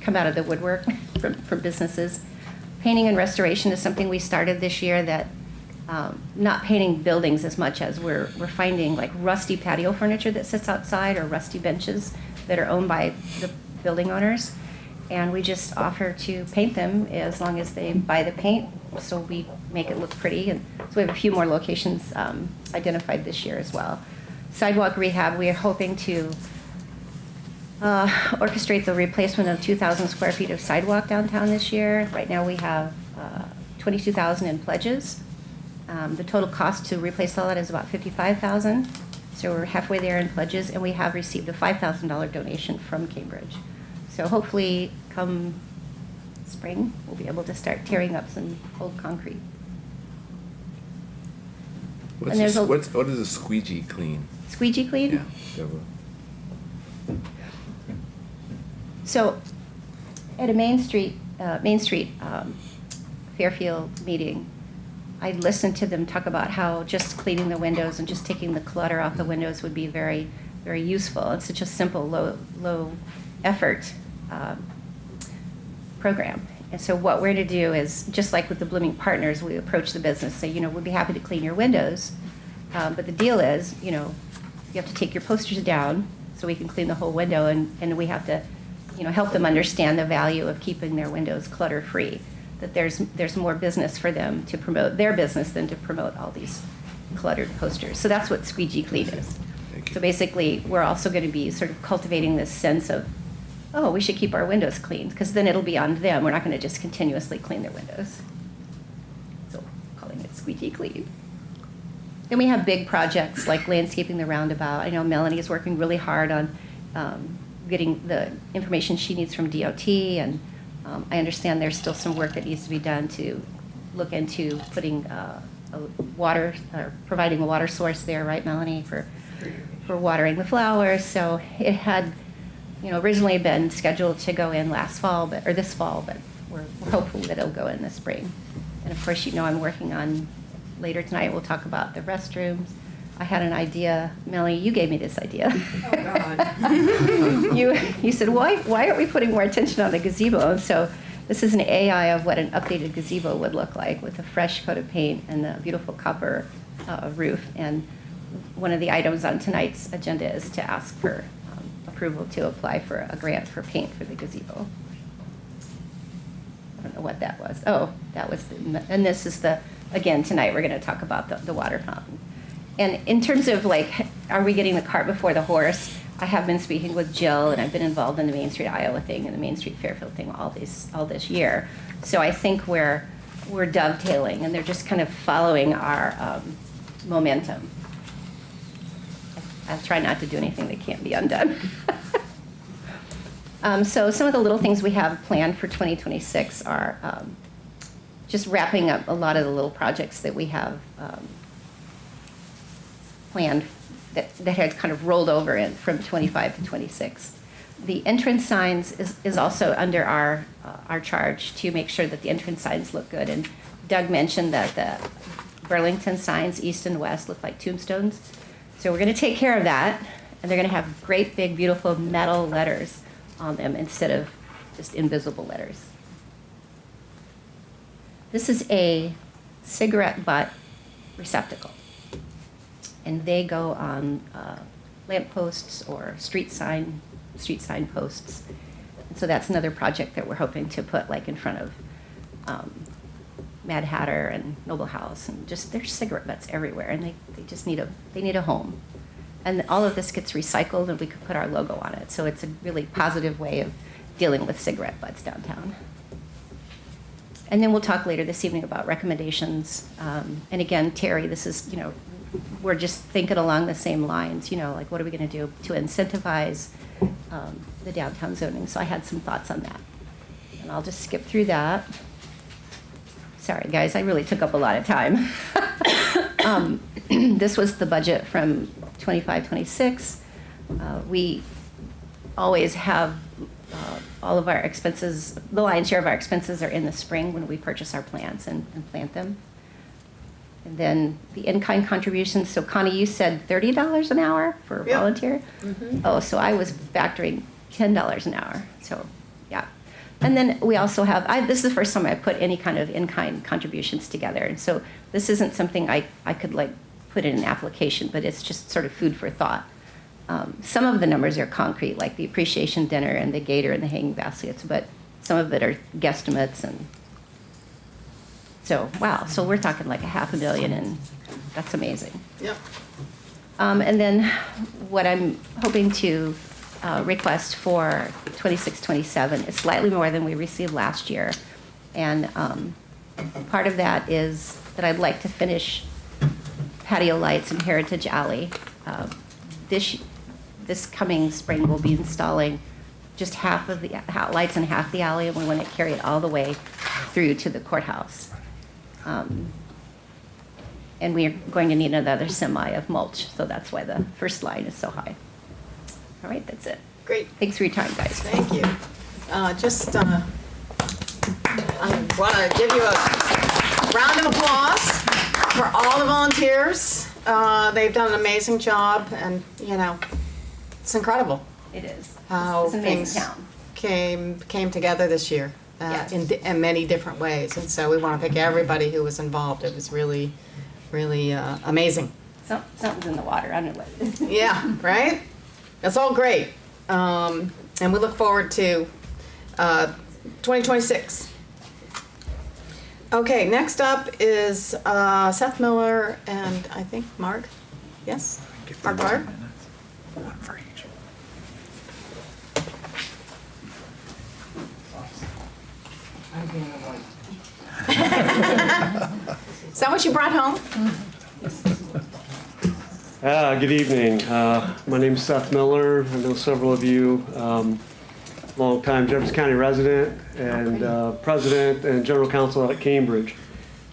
come out of the woodwork from businesses. Painting and restoration is something we started this year that not painting buildings as much as we're finding like rusty patio furniture that sits outside or rusty benches that are owned by the building owners. And we just offer to paint them as long as they buy the paint, so we make it look pretty. And so we have a few more locations identified this year as well. Sidewalk rehab, we are hoping to orchestrate the replacement of 2,000 square feet of sidewalk downtown this year. Right now we have 22,000 in pledges. The total cost to replace all that is about $55,000. So we're halfway there in pledges, and we have received a $5,000 donation from Cambridge. So hopefully come spring, we'll be able to start tearing up some old concrete. What is a squeegee clean? Squeegee clean? Yeah, Deborah. So at a Main Street Fairfield meeting, I listened to them talk about how just cleaning the windows and just taking the clutter off the windows would be very, very useful. It's such a simple, low effort program. And so what we're to do is, just like with the Blooming Partners, we approach the business, say, we'd be happy to clean your windows, but the deal is, you have to take your posters down so we can clean the whole window, and we have to, help them understand the value of keeping their windows clutter-free, that there's more business for them to promote their business than to promote all these cluttered posters. So that's what Squeegee Clean is. So basically, we're also going to be sort of cultivating this sense of, oh, we should keep our windows clean, because then it'll be on them. We're not going to just continuously clean their windows. So calling it Squeegee Clean. Then we have big projects like landscaping the roundabout. I know Melanie is working really hard on getting the information she needs from DOT, and I understand there's still some work that needs to be done to look into putting providing a water source there, right, Melanie, for watering the flowers. So it had originally been scheduled to go in this fall, but we're hopeful that it'll go in the spring. And of course, I'm working on later tonight, we'll talk about the restrooms. I had an idea, Melanie, you gave me this idea. Oh, God. You said, why aren't we putting more attention on the gazebo? And so this is an AI of what an updated gazebo would look like with a fresh coat of paint and a beautiful copper roof. And one of the items on tonight's agenda is to ask for approval to apply for a grant for paint for the gazebo. I don't know what that was. Oh, that was, and this is again, tonight we're going to talk about the water fountain. And in terms of like, are we getting the cart before the horse? I have been speaking with Jill, and I've been involved in the Main Street Iowa thing and the Main Street Fairfield thing all this year. So I think we're dovetailing, and they're just kind of following our momentum. I'll try not to do anything that can't be undone. So some of the little things we have planned for 2026 are just wrapping up a lot of the little projects that we have planned that had kind of rolled over in from 25 to 26. The entrance signs is also under our charge to make sure that the entrance signs look good. And Doug mentioned that the Burlington signs, east and west, look like tombstones. So we're going to take care of that, and they're going to have great, big, beautiful metal letters on them instead of just invisible letters. This is a cigarette butt receptacle, and they go on lamp posts or street sign posts. And so that's another project that we're hoping to put like in front of Mad Hatter and Noble House, and just there's cigarette butts everywhere, and they just need a home. And all of this gets recycled, and we could put our logo on it. So it's a really positive way of dealing with cigarette butts downtown. And then we'll talk later this evening about recommendations. And again, Terry, this is, we're just thinking along the same lines, like what are we going to do to incentivize the downtown zoning? So I had some thoughts on that. And I'll just skip through that. Sorry, guys, I really took up a lot of time. This was the budget from 25-26. We always have all of our expenses, the lion's share of our expenses are in the spring when we purchase our plants and plant them. And then the in-kind contributions. So Connie, you said $30 an hour for Yep. volunteer? Mm-hmm. Oh, so I was factoring $10 an hour. So, yeah. And then we also have, this is the first time I put any kind of in-kind contributions together. And so this isn't something I could like put in an application, but it's just sort of food for thought. Some of the numbers are concrete, like the appreciation dinner and the gator and the hanging baskets, but some of it are guesstimates. And so, wow, so we're talking like $500,000, and that's amazing. Yep. And then what I'm hoping to request for 26-27 is slightly more than we received last year. And part of that is that I'd like to finish patio lights in Heritage Alley. This coming spring, we'll be installing just half of the lights in half the alley, and we want to carry it all the way through to the courthouse. And we're going to need another semi of mulch, so that's why the first line is so high. All right, that's it. Great. Thanks for your time, guys. Thank you. I want to give you a round of applause for all the volunteers. They've done an amazing job, and it's incredible It is. how It's an amazing things town. came together this year Yes. in many different ways. And so we want to thank everybody who was involved. It was really, really amazing. Something's in the water. I don't know what it is. Yeah, right? That's all great. And we look forward to 2026. Okay, next up is Seth Miller and I think Marg. Yes? Marg? One for each. Is that what you brought home? Good evening. My name's Seth Miller. I know several of you. Long-time Jefferson County resident and president and general counsel out at Cambridge.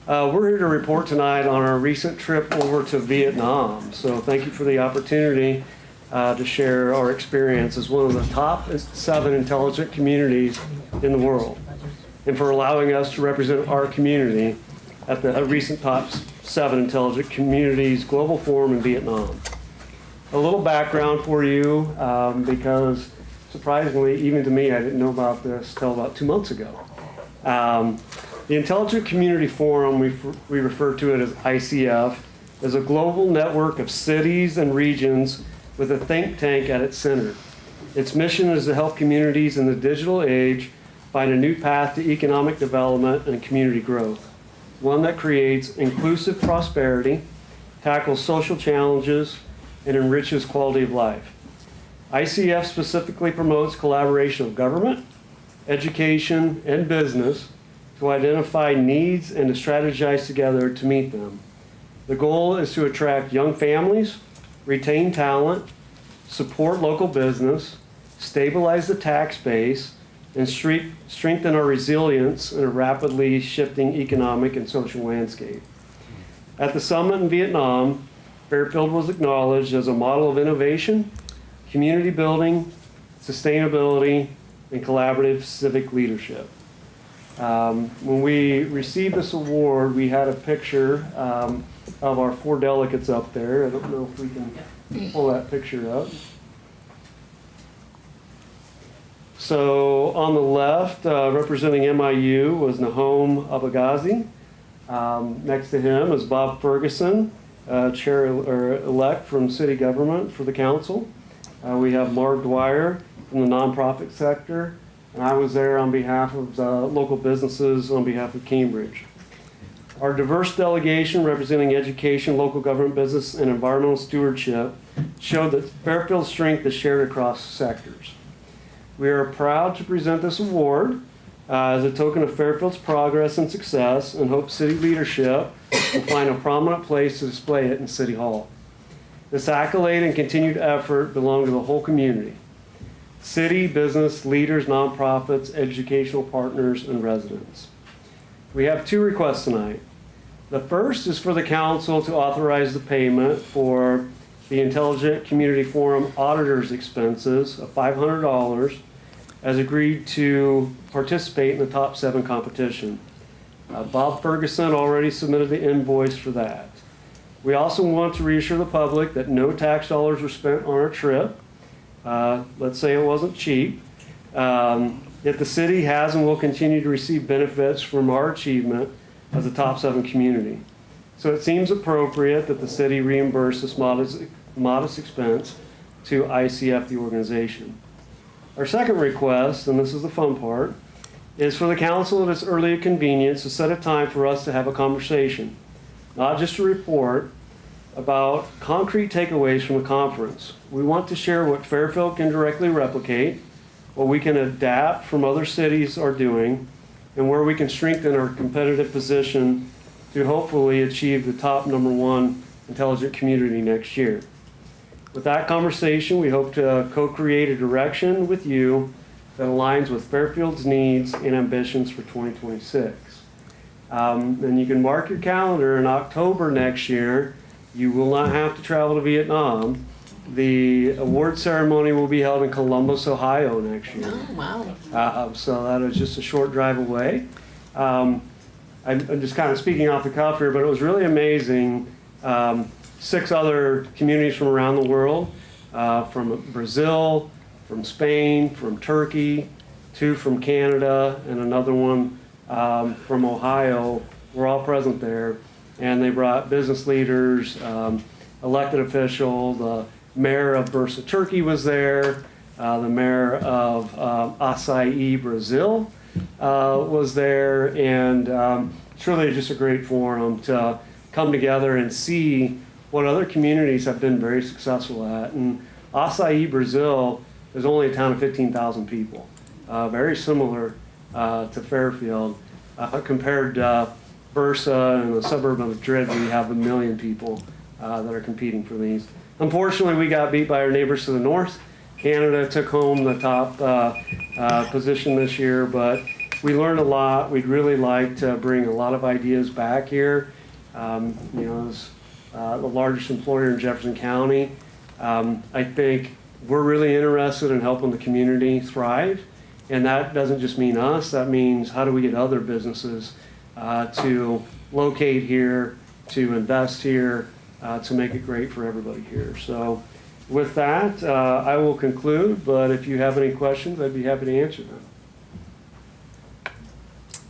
We're here to report tonight on our recent trip over to Vietnam. So thank you for the opportunity to share our experience as one of the top 7 intelligent communities in the world, and for allowing us to represent our community at the recent Top 7 Intelligent Communities Global Forum in Vietnam. A little background for you, because surprisingly, even to me, I didn't know about this till about 2 months ago. The Intelligent Community Forum, we refer to it as ICF, is a global network of cities and regions with a think tank at its center. Its mission is to help communities in the digital age find a new path to economic development and community growth, one that creates inclusive prosperity, tackles social challenges, and enriches quality of life. ICF specifically promotes collaboration of government, education, and business to identify needs and to strategize together to meet them. The goal is to attract young families, retain talent, support local business, stabilize the tax base, and strengthen our resilience in a rapidly shifting economic and social landscape. At the summit in Vietnam, Fairfield was acknowledged as a model of innovation, community building, sustainability, and collaborative civic leadership. When we received this award, we had a picture of our 4 delegates up there. I don't know if we can pull that picture up. So on the left, representing MIU, was Nahom Abagazi. Next to him is Bob Ferguson, chair-elect from city government for the council. We have Mark Dwyer from the nonprofit sector, and I was there on behalf of the local businesses on behalf of Cambridge. Our diverse delegation representing education, local government, business, and environmental stewardship showed that Fairfield's strength is shared across sectors. We are proud to present this award as a token of Fairfield's progress and success, and hope city leadership will find a prominent place to display it in City Hall. This accolade and continued effort belong to the whole community: city, business, leaders, nonprofits, educational partners, and residents. We have 2 requests tonight. The first is for the council to authorize the payment for the Intelligent Community Forum auditor's expenses of $500 as agreed to participate in the Top 7 competition. Bob Ferguson already submitted the invoice for that. We also want to reassure the public that no tax dollars were spent on our trip. Let's say it wasn't cheap. Yet the city has and will continue to receive benefits from our achievement as a Top 7 community. So it seems appropriate that the city reimburse this modest expense to ICF, the organization. Our second request, and this is the fun part, is for the council at its earliest convenience to set a time for us to have a conversation, not just a report, about concrete takeaways from the conference. We want to share what Fairfield can directly replicate, what we can adapt from other cities are doing, and where we can strengthen our competitive position to hopefully achieve the top #1 intelligent community next year. With that conversation, we hope to co-create a direction with you that aligns with Fairfield's needs and ambitions for 2026. And you can mark your calendar in October next year. You will not have to travel to Vietnam. The award ceremony will be held in Columbus, Ohio next year. Oh, wow. So that is just a short drive away. I'm just kind of speaking off the cuff here, but it was really amazing. 6 other communities from around the world, from Brazil, from Spain, from Turkey, 2 from Canada, and another one from Ohio, were all present there. And they brought business leaders, elected officials. The mayor of Bursa, Turkey was there. The mayor of Acai, Brazil was there. And it's really just a great forum to come together and see what other communities have been very successful at. And Acai, Brazil is only a town of 15,000 people, very similar to Fairfield. Compared to Bursa and the suburb of Madrid, we have 1 million people that are competing for these. Unfortunately, we got beat by our neighbors to the north. Canada took home the top position this year, but we learned a lot. We'd really like to bring a lot of ideas back here. As the largest employer in Jefferson County, I think we're really interested in helping the community thrive. And that doesn't just mean us. That means how do we get other businesses to locate here, to invest here, to make it great for everybody here. So with that, I will conclude, but if you have any questions, I'd be happy to answer them.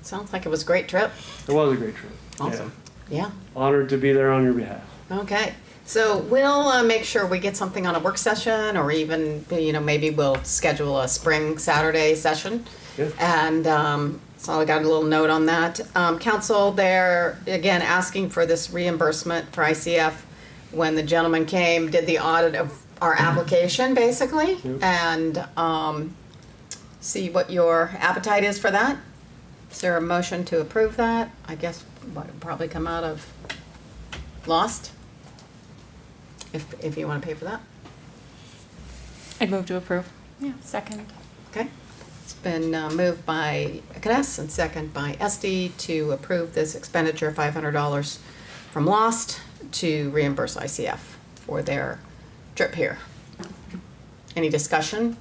Sounds like it was a great trip. It was a great trip. Awesome. Yeah. Honored to be there on your behalf. Okay. So we'll make sure we get something on a work session, or even, maybe we'll schedule a spring Saturday session. Yeah. And so I got a little note on that. Council, they're, again, asking for this reimbursement for ICF when the gentleman came, did the audit of our application, basically, and see what your appetite is for that. Is there a motion to approve that? I guess what would probably come out of lost, if you want to pay for that. I'd move to approve. Yeah, second. Okay. It's been moved by Kness and second by Esty to approve this expenditure of $500 from lost to reimburse ICF for their trip here. Any discussion?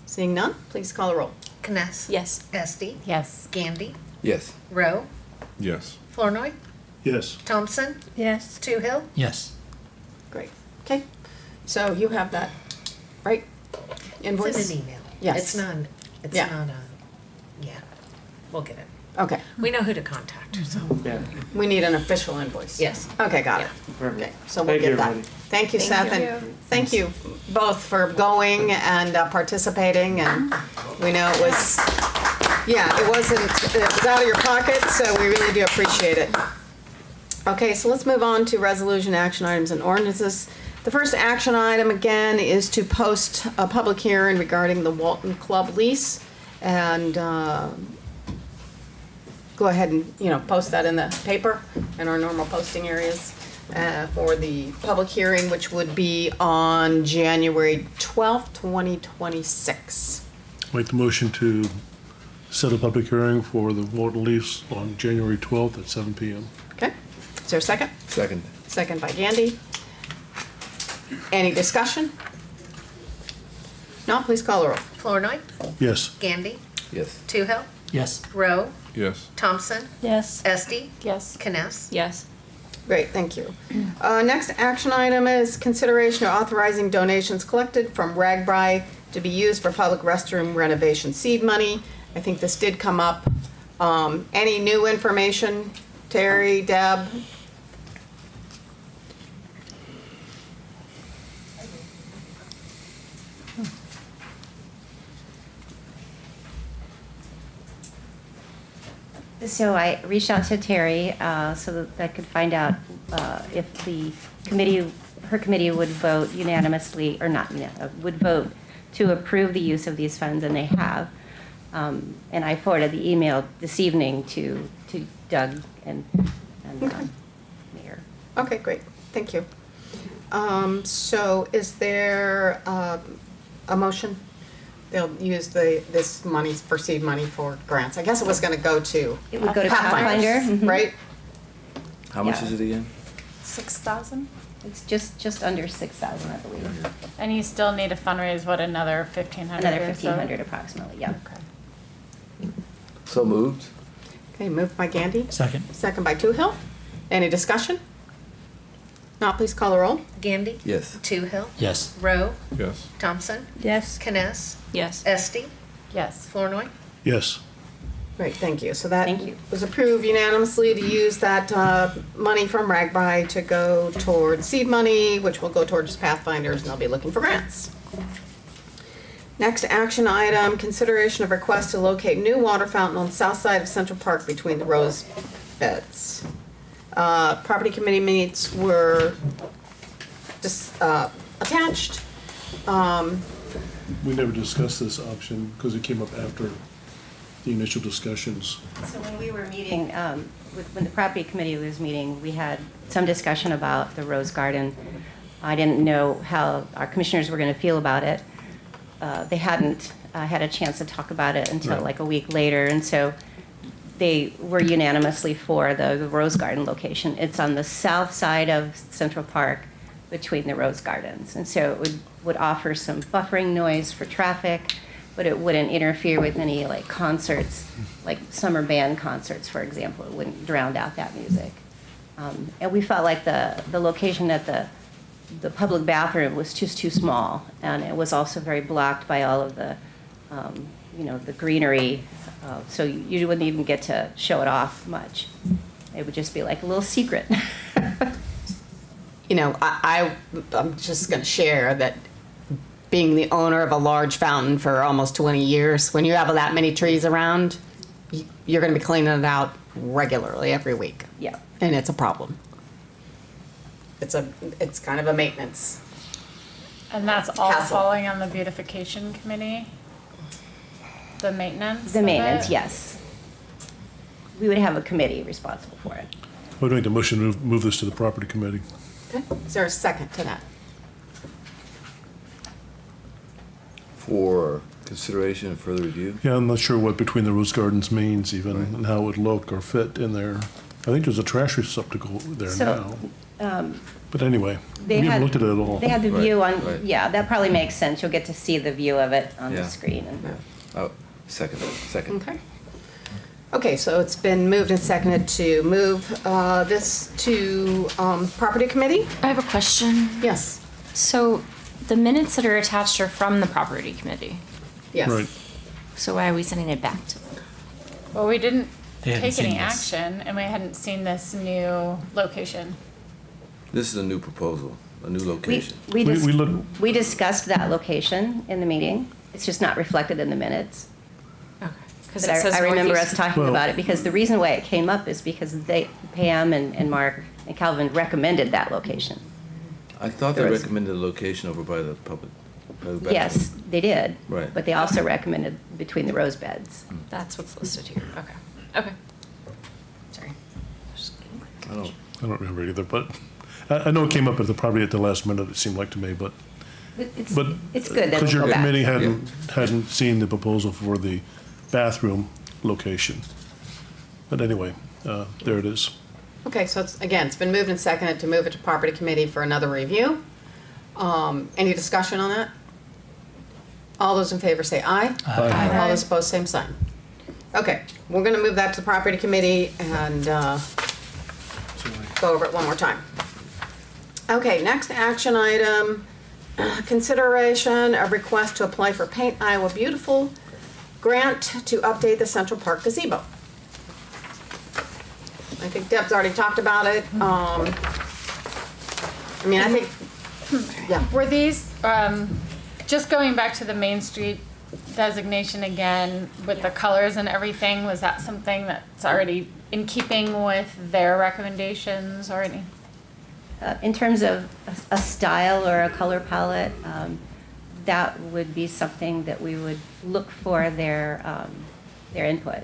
Seeing none, please call the roll. Kness. Yes. Esty. Yes. Gandy. Yes. Rowe. Yes. Flournoy. Yes. Thompson. Yes. Toohill. Yes. Great. Okay. So you have that, right? Invoice? It's in an email. Yes. It's not, Yeah. yeah, we'll get it. Okay. We know who to contact, so. Yeah. We need an official invoice. Yes. Okay, got it. Perfect. Okay, so we'll Thank you, get that. everybody. Thank you, Seth, Thank and you. thank you both for going and participating, and we know it was, it was out of your pocket, so we really do appreciate it. Okay, so let's move on to resolution, action items, and ordinances. The first action item, again, is to post a public hearing regarding the Walton Club lease, and go ahead and, post that in the paper in our normal posting areas for the public hearing, which would be on January 12th, 2026. Make the motion to set a public hearing for the Walton lease on January 12th at 7 p.m. Okay, is there a second? Second. Second by Gandy. Any discussion? No, please call the roll. Flournoy. Yes. Gandy. Yes. Toohill. Yes. Rowe. Yes. Thompson. Yes. Esty. Yes. Kness. Yes. Great, thank you. Next action item is consideration of authorizing donations collected from RAGBRAI to be used for public restroom renovation seed money. I think this did come up. Any new information, Terry, Deb? So I reached out to Terry so that I could find out if the committee, her committee would vote unanimously, or not, would vote to approve the use of these funds, and they have. And I forwarded the email this evening to Doug and Mayor. Okay, great, thank you. So is there a motion? They'll use this money for seed money for grants. I guess it was gonna go to It would go to Pathfinder, Pathfinder. Mhm. right? How much Yeah. is it again? 6,000? It's just under 6,000, I believe. And you still need to fundraise, what, another 1,500 Another or so? 1,500 approximately, yeah. Okay. So moved. Okay, moved by Gandy, Second. second by Toohill. Any discussion? Not, please call the roll. Gandy. Yes. Toohill. Yes. Rowe. Yes. Thompson. Yes. Kness. Yes. Esty. Yes. Flournoy. Yes. Great, thank you. So that Thank you. was approved unanimously to use that money from RAGBRAI to go towards seed money, which will go towards Pathfinders, and they'll be looking for grants. Next action item, consideration of request to locate new water fountain on the south side of Central Park between the rose beds. Property committee minutes were just attached. We never discussed this option because it came up after the initial discussions. So when we were meeting, when the property committee was meeting, we had some discussion about the rose garden. I didn't know how our commissioners were going to feel about it. They hadn't had a chance to talk about it until Right. like a week later, and so they were unanimously for the rose garden location. It's on the south side of Central Park between the rose gardens, and so it would offer some buffering noise for traffic, but it wouldn't interfere with any like concerts, like summer band concerts, for example. It wouldn't drown out that music. And we felt like the location at the public bathroom was just too small, and it was also very blocked by all of the, the greenery. So you wouldn't even get to show it off much. It would just be like a little secret. I'm just going to share that being the owner of a large fountain for almost 20 years, when you have that many trees around, you're going to be cleaning it out regularly every week. Yeah. And it's a problem. It's kind of a maintenance. And that's all Hassle. falling on the beautification committee? The maintenance? The of maintenance, it? yes. We would have a committee responsible for it. I would make the motion to move this to the property committee. Okay. Is there a second to that? For consideration and further review? Yeah, I'm not sure what Between the Rose Gardens means even, and how it would look or fit in there. I think there's a trash receptacle there So, now. But anyway, we They haven't had, looked at it at all. they had the view on, right. yeah, that probably makes sense. You'll get to see the view of it on the Yeah. screen. And Oh, second. Okay. Okay, so it's been moved and seconded to move this to property committee? I have a question. Yes. So the minutes that are attached are from the property committee. Yes. Right. So why are we sending it back to them? Well, we didn't They hadn't take any seen this. action, and we hadn't seen this new location. This is a new proposal, a new we, location. we discussed that location in the meeting. It's just not reflected in the minutes. Okay. Because But it says I remember northeast- us talking Well- about it because the reason why it came up is because Pam and Mark and Calvin recommended that location. I thought they There was- recommended a location over by the public. by the Yes, bathroom. they did. Right. But they also recommended between the rose beds. That's what's listed here. Okay. Okay. Sorry. I don't, I don't remember either, but I know it came up at the, probably at the last minute, it seemed like to me, but It's good that because it'll your go back. committee hadn't seen the proposal for the bathroom location. But anyway, there it is. Okay, so it's been moved and seconded to move it to property committee for another review. Any discussion on that? All those in favor say aye. Aye. All those opposed, same sign. Okay, we're gonna move that to the property committee and go over it one more time. Okay, next action item, consideration of request to apply for Paint Iowa Beautiful grant to update the Central Park gazebo. I think Deb's already talked about it. I think, yeah. Were these, just going back to the Main Street designation again, with the colors and everything, was that something that's already in keeping with their recommendations or any? In terms of a style or a color palette, that would be something that we would look for their input.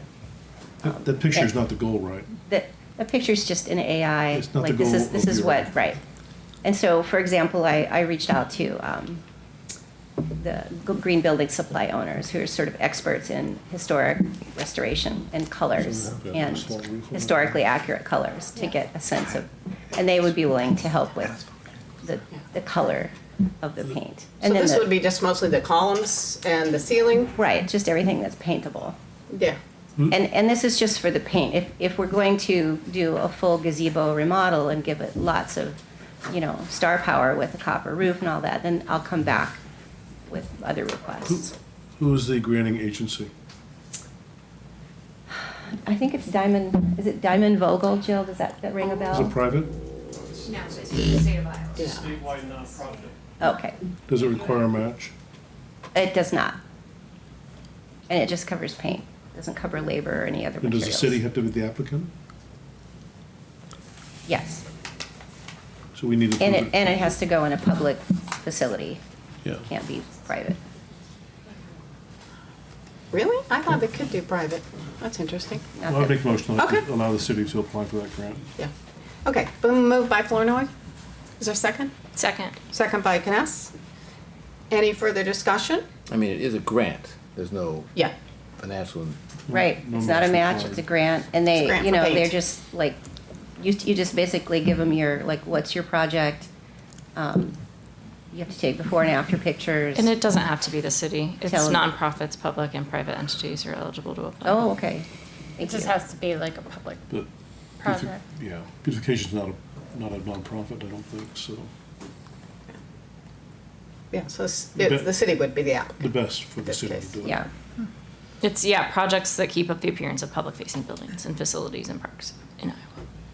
The picture's not the goal, right? The picture's just an AI. It's not like the this goal is this of is your- what right. And so, for example, I reached out to the green building supply owners who are sort of experts in historic restoration and colors and historically accurate colors to get a sense of, and they would be willing to help with the color of the paint. So And then this would be just mostly the columns and the ceiling? right, just everything that's paintable. Yeah. And this is just for the paint. If we're going to do a full gazebo remodel and give it lots of, star power with a copper roof and all that, then I'll come back with other requests. Who is the granting agency? I think it's Diamond, is it Diamond Vogel, Jill? Does that ring a Is bell? it private? No, it's the state of Iowa. Statewide nonprofit. Okay. Does it require a match? It does not. And it just covers paint. It doesn't cover labor or any other And materials. does the city have to be the applicant? Yes. So we need to And prove it has to go in a public facility. Yeah. It can't be private. Really? I thought they could do private. That's interesting. Well, I'll make a motion to Okay. allow the city to apply for that grant. Yeah. Okay, boom, moved by Flournoy. Is there a second? Second. Second by Kness. Any further discussion? I mean, it is a grant. There's no Yeah. financial. Right, No it's not a match match, required. it's a grant, and It's a they, grant for paint. they're just like, you just basically give them your, like, what's your project? You have to take before and after pictures. And it doesn't have to be the city. It's Tell 'em. nonprofits, public and private entities are eligible to apply. Oh, okay. It Thank just you. has to be like a public But project. Yeah, beautification's not a nonprofit, I don't think, so Yeah, so The- the city would be the the applicant. best for the This city to case. do it. Yeah. It's, projects that keep up the appearance of public-facing buildings and facilities and parks in Iowa.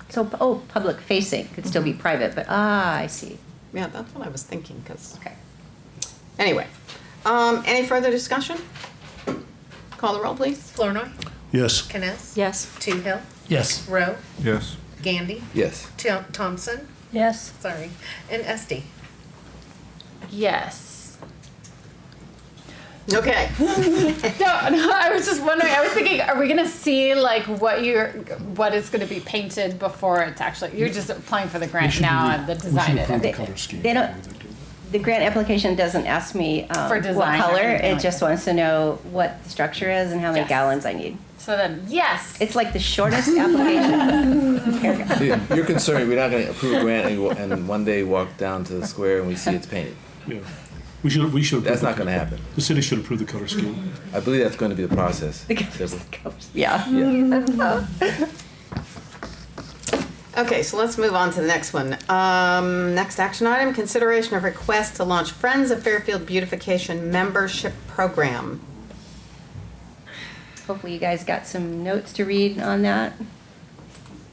So, public facing could still be private, but, I see. Yeah, that's what I was thinking, because, Okay. anyway. Any further discussion? Call the roll, please. Flournoy, Yes. Kness, Yes. Toohill, Yes. Rowe, Yes. Gandy, Yes. Thompson, Yes. sorry, and Esty. Yes. Okay. No, I was just wondering, I was thinking, are we gonna see like what is gonna be painted before it's actually, you're just applying for the We grant should now do- and the we should design approve the it. color scheme they don't- before they do it. The grant application doesn't ask me For what design or color. anything It like just that. wants to know what the structure is and how many Yes. gallons I need. So then, yes. It's like the shortest application. Paragraph. Dude, you're concerned we're not going to approve a grant and one day walk down to the square and we see it's painted. Yeah. We should approve. That's the not going to color- happen. The city should approve the color scheme. I believe that's going to be the process. Yeah. Yeah. Okay, so let's move on to the next one. Next action item, consideration of request to launch Friends of Fairfield Beautification membership program. Hopefully you guys got some notes to read on that.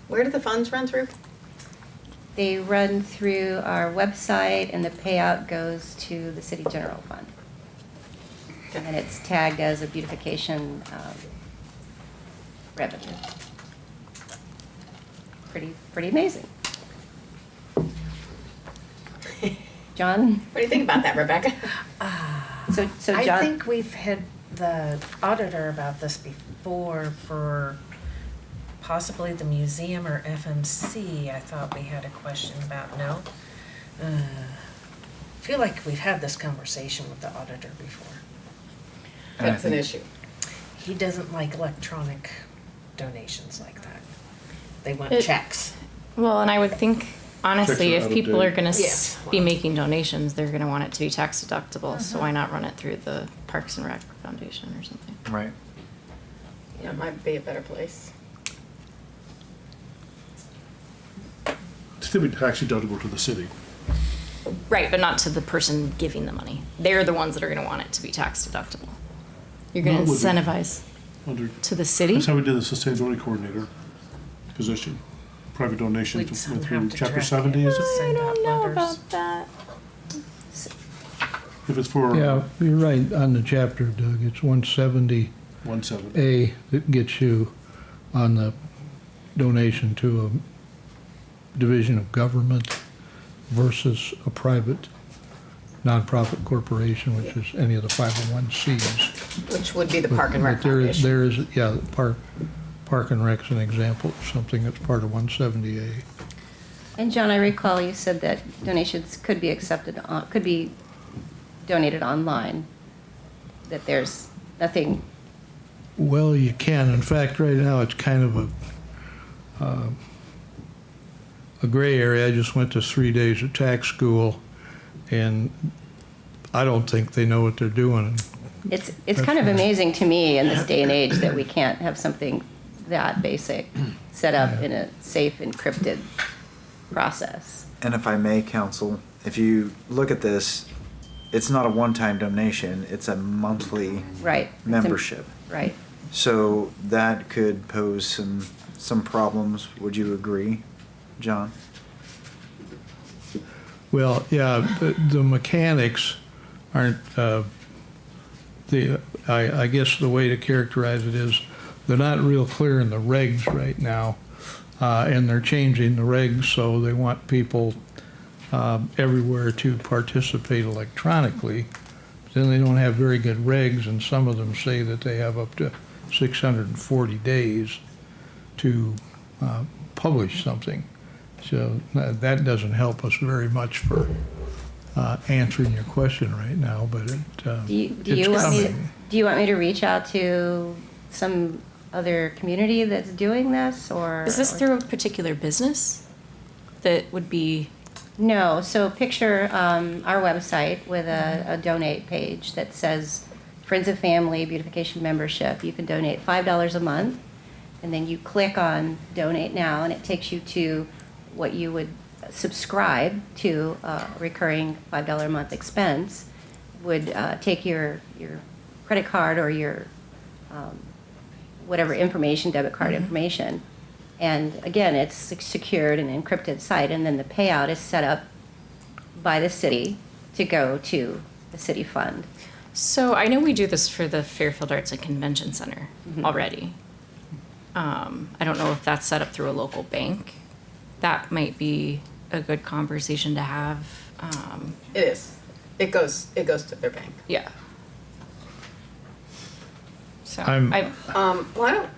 Where do the funds run through? They run through our website and the payout goes to the city general fund. And it's tagged as a beautification revenue. Pretty amazing. John? What do you think about that, Rebecca? So I John, think we've had the auditor about this before for possibly the museum or FMC. I thought we had a question about, no? I feel like we've had this conversation with the auditor before. That's an issue. He doesn't like electronic donations like that. They want It- checks. Well, and I would think, honestly, Checks are if out of people date. are gonna Yes. be making donations, they're gonna want it to be tax deductible, so why not run it through the Parks and Rec Foundation or something? Right. Yeah, it might be a better place. It's still be tax deductible to the city. Right, but not to the person giving the money. They're the ones that are gonna want it to be tax deductible. You're gonna No, it would be. incentivize Under, to the city? that's how we did the sustainability coordinator position. Private donations We'd went somehow through have to chapter track 70, is it? Send out letters. that. If it's for Yeah, you're right on the chapter, Doug. It's 170A 170. that gets you on the donation to a division of government versus a private nonprofit corporation, which is any of the 501Cs. Which would be the Park and Rec But there is, Foundation. yeah, Park and Rec's an example of something that's part of 170A. and John, I recall you said that donations could be accepted, could be donated online, that there's nothing. Well, you can. In fact, right now, it's kind of a gray area. I just went to 3 days of tax school, and I don't think they know what they're doing. It's kind of amazing to me in this day and age that we can't have something that basic set up in a safe, encrypted process. And if I may, counsel, if you look at this, it's not a one-time donation, it's a monthly Right. membership. Right. So that could pose some problems. Would you agree, John? Well, yeah, the mechanics aren't, I guess the way to characterize it is they're not real clear in the regs right now, and they're changing the regs, so they want people everywhere to participate electronically. Then they don't have very good regs, and some of them say that they have up to 640 days to publish something. So that doesn't help us very much for answering your question right now, but Do you it's want me? coming. Do you want me to reach out to some other community that's doing this, or Is this through a particular business that would be No, so picture our website with a donate page that says Friends of Family Beautification membership. You can donate $5 a month, and then you click on Donate Now, and it takes you to what you would subscribe to, a recurring $5 a month expense. Would take your credit card or your whatever information, debit card information. And again, it's a secured and encrypted site, and then the payout is set up by the city to go to the city fund. So I know we do this for the Fairfield Arts and Convention Center already. I don't know if that's set up through a local bank. That might be a good conversation to have. It is. It goes to their bank. Yeah. So Why don't,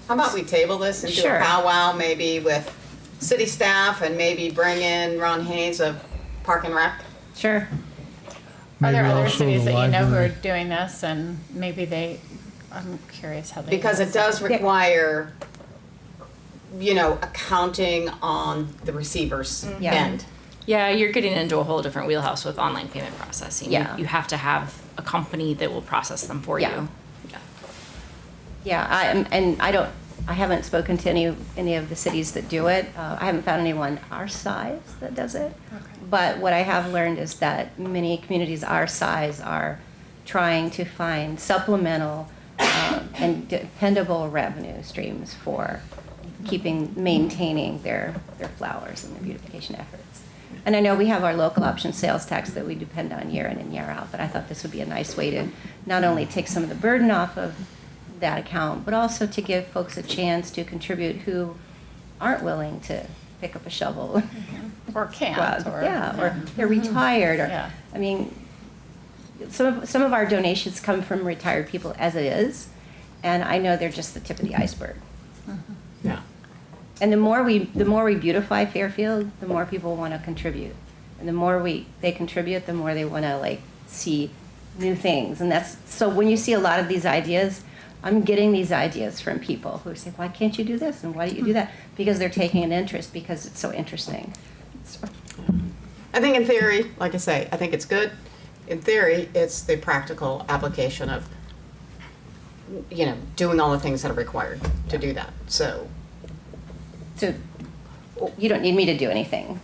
how about we table this and do Sure. a powwow maybe with city staff and maybe bring in Ron Hayes of Park and Rec? Sure. Are Maybe there other also cities the that you know who are library. doing this, and maybe I'm curious how they. Because do it does require, accounting on the receiver's Yeah. end. yeah, you're getting into a whole different wheelhouse with online payment processing. Yeah. You have to have a company that will process them for Yeah. you. Yeah, I haven't spoken to any of the cities that do it. I haven't found anyone our size that does it. But what I have learned is that many communities our size are trying to find supplemental and dependable revenue streams for maintaining their flowers and their beautification efforts. And I know we have our local option sales tax that we depend on year in and year out, but I thought this would be a nice way to not only take some of the burden off of that account, but also to give folks a chance to contribute who aren't willing to pick up a shovel. or can't, or or they're retired, or Yeah. I mean, some of our donations come from retired people as it is, and I know they're just the tip of the iceberg. Yeah. And the more we beautify Fairfield, the more people want to contribute, and the more they contribute, the more they want to see new things. And that's so when you see a lot of these ideas, I'm getting these ideas from people who say, "Why can't you do this? And why don't you do that?" Because they're taking an interest because it's so interesting. So, I think in theory, like I say, I think it's good. In theory, it's the practical application of, doing all the things that are required to do that. So, you don't need me to do anything.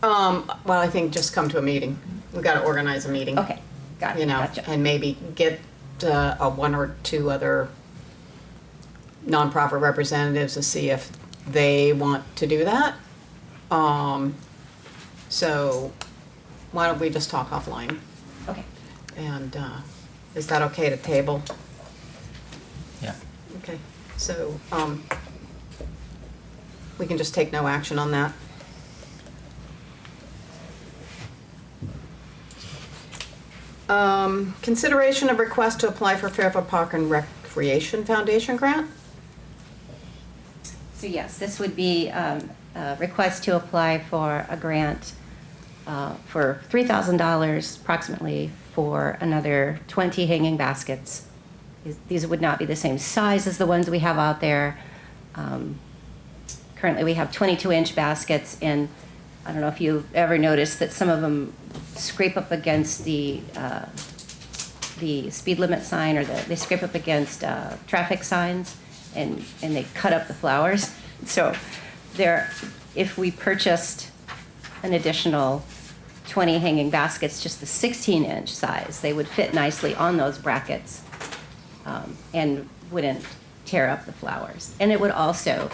well, I think just come to a meeting. We've got to organize a meeting. Okay, got it. Gotcha. And maybe get one or two other nonprofit representatives to see if they want to do that. So why don't we just talk offline? Okay. And is that okay to table? Yeah. Okay, so we can just take no action on that? Consideration of request to apply for Fairfield Park and Recreation Foundation grant? So yes, this would be a request to apply for a grant for $3,000 approximately for another 20 hanging baskets. These would not be the same size as the ones we have out there. Currently we have 22-inch baskets, and I don't know if you've ever noticed that some of them scrape up against the speed limit sign, or they scrape up against traffic signs, and they cut up the flowers. So if we purchased an additional 20 hanging baskets, just the 16-inch size, they would fit nicely on those brackets and wouldn't tear up the flowers. And it would also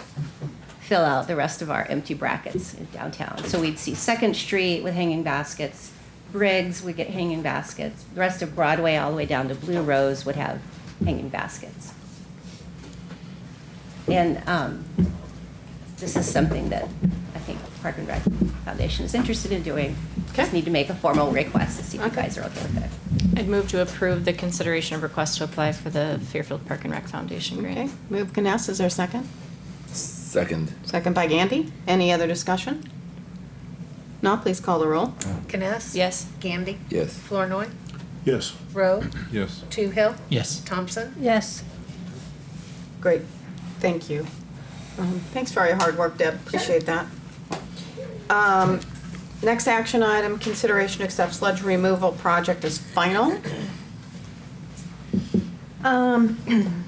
fill out the rest of our empty brackets in downtown. So we'd see 2nd Street with hanging baskets, Briggs would get hanging baskets, the rest of Broadway all the way down to Blue Rose would have hanging baskets. And this is something that I think Park and Rec Foundation is interested in doing. Just need to make a formal request to see if you guys are okay with it. I'd move to approve the consideration of request to apply for the Fairfield Park and Rec Foundation grant. Okay, move Kness, is there a second? Second. Second by Gandy. Any other discussion? No, please call the roll. Kness? Yes. Gandy? Yes. Flournoy? Yes. Rowe? Yes. Toohill? Yes. Thompson? Yes. Great, thank you. Thanks for all your hard work, Deb, appreciate that. Next action item, consideration to accept sludge removal project as final.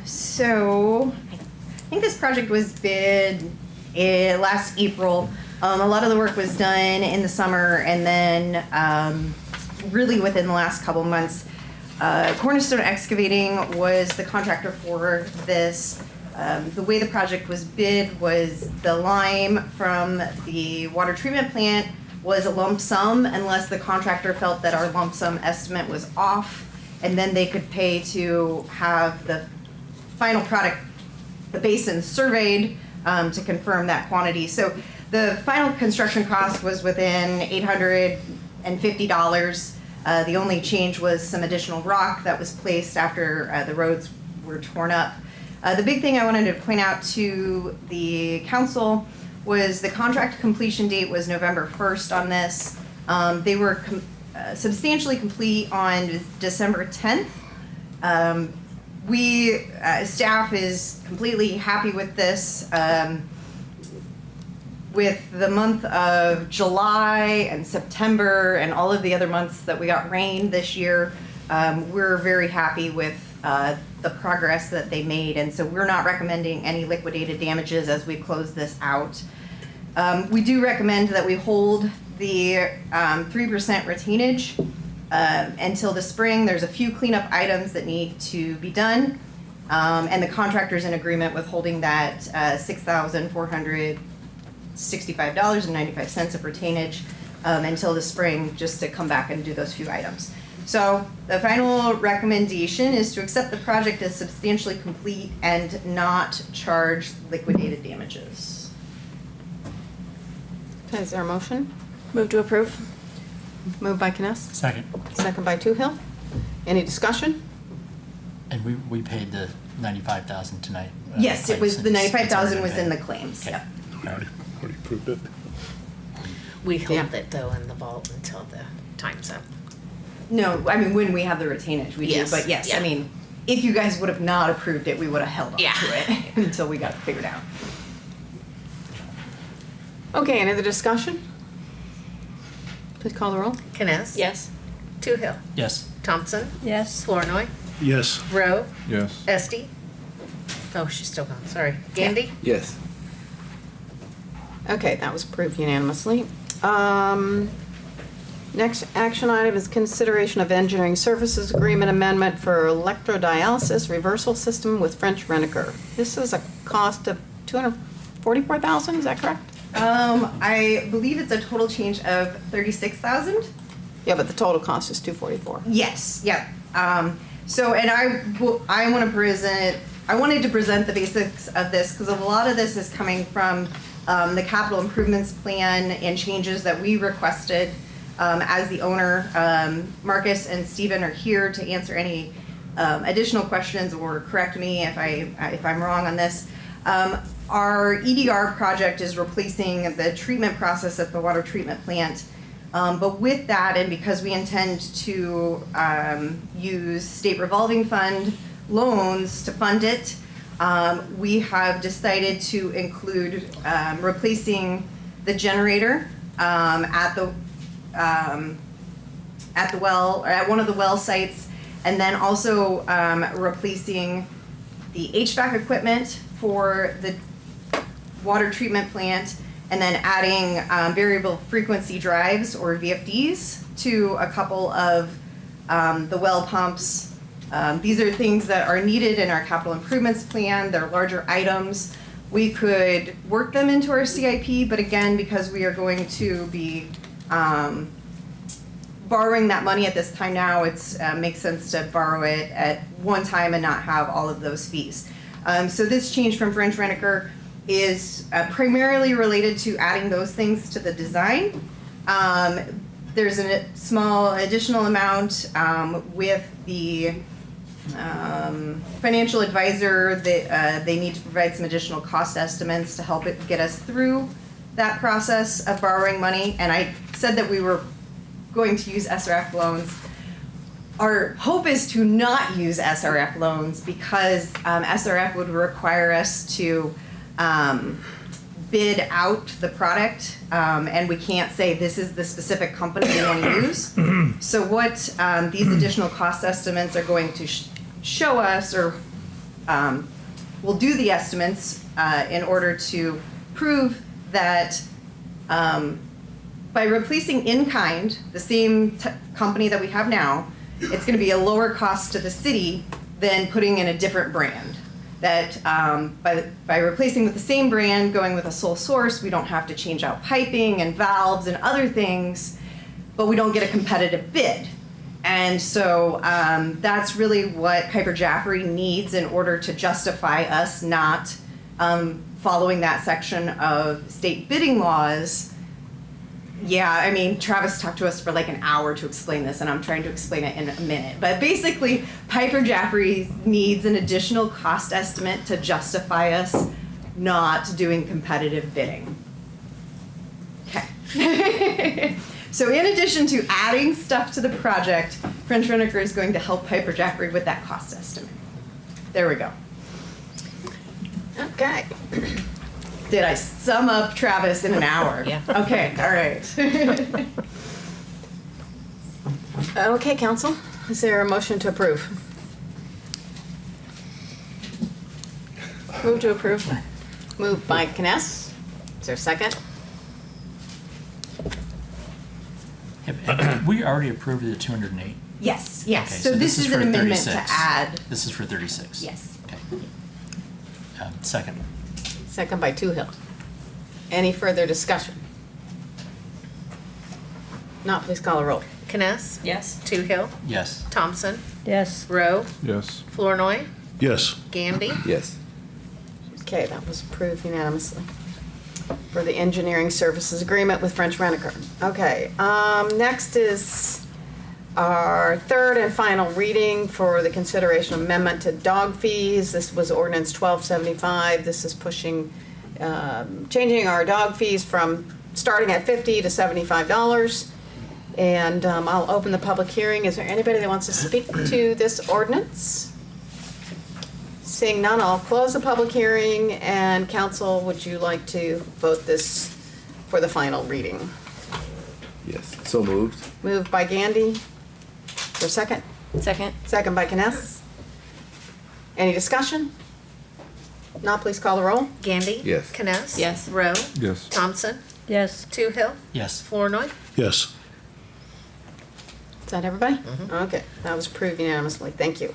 So, I think this project was bid last April. A lot of the work was done in the summer, and then really within the last couple months, Cornerstone Excavating was the contractor for this. The way the project was bid was the lime from the water treatment plant was a lump sum unless the contractor felt that our lump sum estimate was off, and then they could pay to have the final product, the basin, surveyed to confirm that quantity. So the final construction cost was within $850. The only change was some additional rock that was placed after the roads were torn up. The big thing I wanted to point out to the council was the contract completion date was November 1st on this. They were substantially complete on December 10th. Staff is completely happy with this. With the month of July and September and all of the other months that we got rain this year, we're very happy with the progress that they made, and so we're not recommending any liquidated damages as we close this out. We do recommend that we hold the 3% retainage until the spring. There's a few cleanup items that need to be done, and the contractor's in agreement with holding that $6,465.95 of retainage until the spring, just to come back and do those few items. So the final recommendation is to accept the project as substantially complete and not charge liquidated damages. Okay, is there a motion? Move to approve. Moved by Kness, Second. second by Toohill. Any discussion? And we paid the 95,000 tonight. Yes, it was, the claims. It's 95,000 already was in the paid. claims, Okay. yep. Already approved it. We hold Yeah. it though in the vault until the time's up. No, I mean, when we have the retainage, we Yes, do, but yes, I yeah. mean, if you guys would have not approved it, we would have held on Yeah. to it until we got it figured out. Okay, any other discussion? Please call the roll. Kness? Yes. Toohill? Yes. Thompson? Yes. Flournoy? Yes. Rowe? Yes. Esti? Oh, she's still gone, sorry. Gandy? Yes. Okay, that was approved unanimously. Next action item is consideration of engineering services agreement amendment for electrodialysis reversal system with French-Reneker. This is a cost of $244,000, is that correct? I believe it's a total change of 36,000. Yeah, but the total cost is $244,000. Yes, yeah. So, and I wanted to present the basics of this because a lot of this is coming from the capital improvements plan and changes that we requested as the owner. Marcus and Stephen are here to answer any additional questions or correct me if I'm wrong on this. Our EDR project is replacing the treatment process at the water treatment plant. But with that, and because we intend to use state revolving fund loans to fund it, we have decided to include replacing the generator at the well, or at one of the well sites, and then also replacing the HVAC equipment for the water treatment plant, and then adding variable frequency drives or VFDs to a couple of the well pumps. These are things that are needed in our capital improvements plan. They're larger items. We could work them into our CIP, but again, because we are going to be borrowing that money at this time now, it makes sense to borrow it at one time and not have all of those fees. So this change from French-Reneker is primarily related to adding those things to the design. There's a small additional amount with the financial advisor that they need to provide some additional cost estimates to help it get us through that process of borrowing money. And I said that we were going to use SRF loans. Our hope is to not use SRF loans because SRF would require us to bid out the product, and we can't say this is the specific company we want to use. So what these additional cost estimates are going to show us, or we'll do the estimates in order to prove that by replacing in kind, the same company that we have now, it's going to be a lower cost to the city than putting in a different brand. That by replacing with the same brand, going with a sole source, we don't have to change out piping and valves and other things, but we don't get a competitive bid. And so that's really what Piper Jaffray needs in order to justify us not following that section of state bidding laws. Yeah, I mean, Travis talked to us for like an hour to explain this, and I'm trying to explain it in a minute. But basically, Piper Jaffray needs an additional cost estimate to justify us not doing competitive bidding. Okay. So in addition to adding stuff to the project, French-Reneker is going to help Piper Jaffray with that cost estimate. There we go. Okay. Did I sum up Travis in an hour? Yeah. Okay, all right. Okay, council, is there a motion to approve? Move to approve. Moved by Kness. Is there a second? We already approved the 208. Yes, Okay, yes. So this is for an amendment to 36. add. This is for 36. Yes. Okay. Second. Second by Toohill. Any further discussion? Not, please call a roll. Kness? Yes. Toohill? Yes. Thompson? Yes. Rowe? Yes. Flournoy? Yes. Gandy? Yes. Okay, that was approved unanimously for the engineering services agreement with French-Reneker. Okay, next is our third and final reading for the consideration amendment to dog fees. This was ordinance 1275. This is pushing, changing our dog fees from starting at $50 to $75. And I'll open the public hearing. Is there anybody that wants to speak to this ordinance? Seeing none, I'll close the public hearing. And council, would you like to vote this for the final reading? Yes. So moved. Moved by Gandy. For a second? Second. Second by Kness. Any discussion? Not, please call the roll. Gandy? Yes. Kness? Yes. Rowe? Yes. Thompson? Yes. Toohill? Yes. Flournoy? Yes. Is that everybody? Okay, that was approved unanimously. Thank you.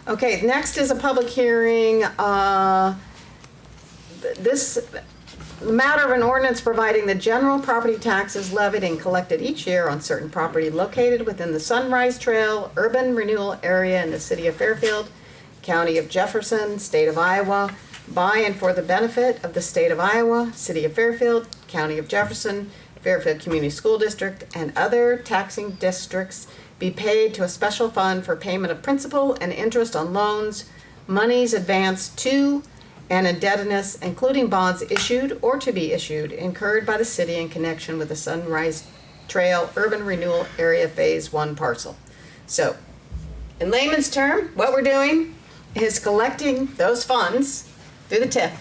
Okay, next is a public hearing. This matter of an ordinance providing the general property taxes levied and collected each year on certain property located within the Sunrise Trail urban renewal area in the city of Fairfield, county of Jefferson, state of Iowa, by and for the benefit of the state of Iowa, city of Fairfield, county of Jefferson, Fairfield Community School District, and other taxing districts be paid to a special fund for payment of principal and interest on loans, monies advanced to, and indebtedness, including bonds issued or to be issued, incurred by the city in connection with the Sunrise Trail Urban Renewal Area Phase 1 parcel. So, in layman's term, what we're doing is collecting those funds through the TIF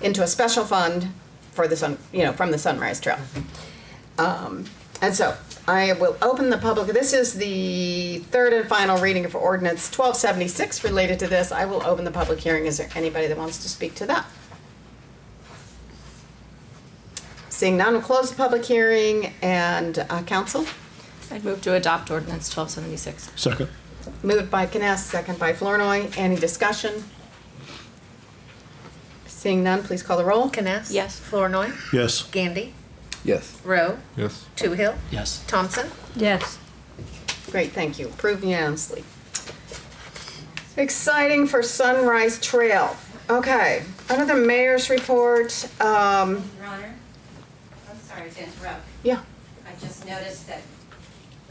into a special fund for the from the Sunrise Trail. And so, I will open the public, this is the third and final reading for ordinance 1276 related to this. I will open the public hearing. Is there anybody that wants to speak to that? Seeing none, we'll close the public hearing. And council? I'd move to adopt ordinance 1276. Second. Moved by Kness, second by Flournoy. Any discussion? Seeing none, please call the roll. Kness? Yes. Flournoy? Yes. Gandy? Yes. Rowe? Yes. Toohill? Yes. Thompson? Yes. Great, thank you. Approved unanimously. Exciting for Sunrise Trail. Okay, under the mayor's report, Your Honor, I'm sorry to interrupt. yeah. I just noticed that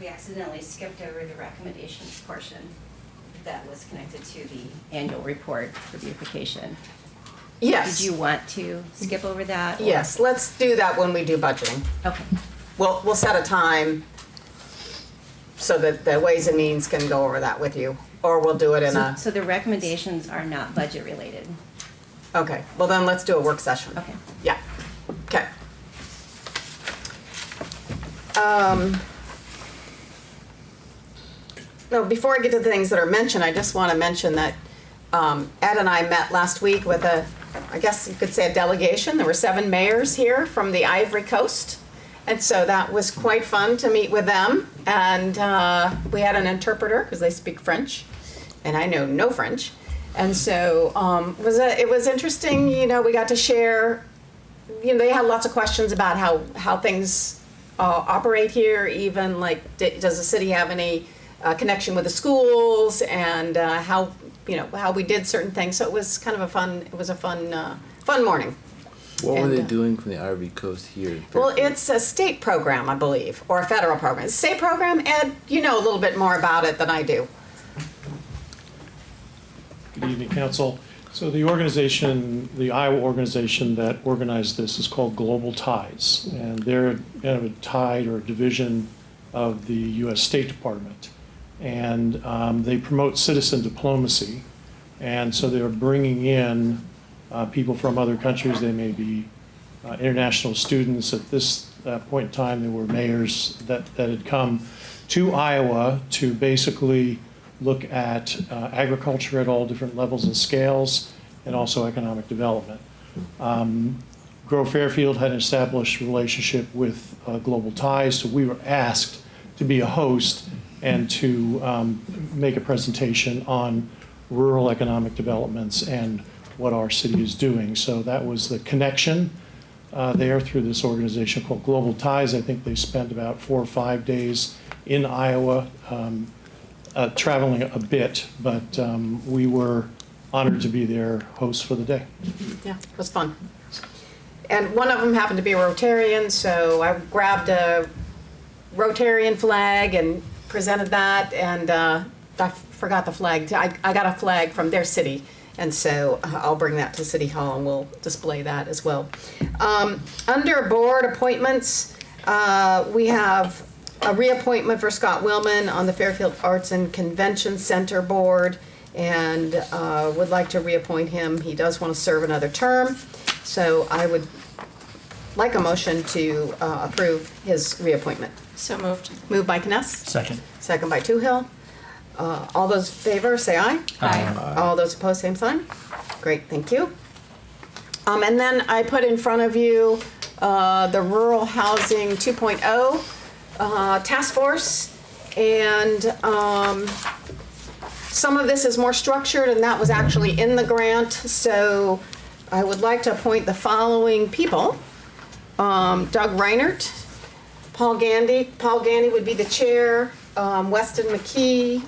we accidentally skipped over the recommendations portion that was connected to the annual report for beautification. Yes. Did you want to skip over that? or- Yes, let's do that when we do budgeting. Okay. We'll set a time so that the Ways and Means can go over that with you, or we'll do it in a, So the recommendations are not budget related? okay, well then let's do a work session. Okay. Yeah, No, before I get to the things that are mentioned, I just want to mention that Ed and I met last week with I guess you could say a delegation. There were 7 mayors here from the Ivory Coast. And so that was quite fun to meet with them. And we had an interpreter because they speak French. And I know no French. And so it was interesting. You know, we got to share, you know, they had lots of questions about how things operate here, even like, does the city have any connection with the schools, and how we did certain things. So it was kind of a fun morning. What were they doing from the Ivory Coast here? Well, it's a state program, I believe, or a federal program. It's a state program. Ed, you know a little bit more about it than I do. Good evening, Council. So the organization, the Iowa organization that organized this is called Global Ties, and they're kind of a tied or division of the U.S. State Department. And they promote citizen diplomacy, and so they're bringing in people from other countries. They may be international students. At this point in time, there were mayors that had come to Iowa to basically look at agriculture at all different levels and scales, and also economic development. Grow Fairfield had an established relationship with Global Ties, so we were asked to be a host and to make a presentation on rural economic developments and what our city is doing. So that was the connection there through this organization called Global Ties. I think they spent about 4 or 5 days in Iowa, traveling a bit, but we were honored to be their hosts for the day. Yeah, it was fun. And one of them happened to be a Rotarian, so I grabbed a Rotarian flag and presented that, and I forgot the flag. I got a flag from their city, and so I'll bring that to City Hall and we'll display that as well. Under board appointments, we have a reappointment for Scott Willman on the Fairfield Arts and Convention Center Board, and would like to reappoint him. He does want to serve another term, so I would like a motion to approve his reappointment. So moved. Moved by Kness. Second. Second by Toohill. All those in favor, say aye. Aye. All those opposed, same sign. Great, thank you. And then I put in front of you the Rural Housing 2.0 Task Force, and some of this is more structured, and that was actually in the grant. So I would like to appoint the following people. Doug Reinert, Paul Gandy. Paul Gandy would be the chair. Weston McKee,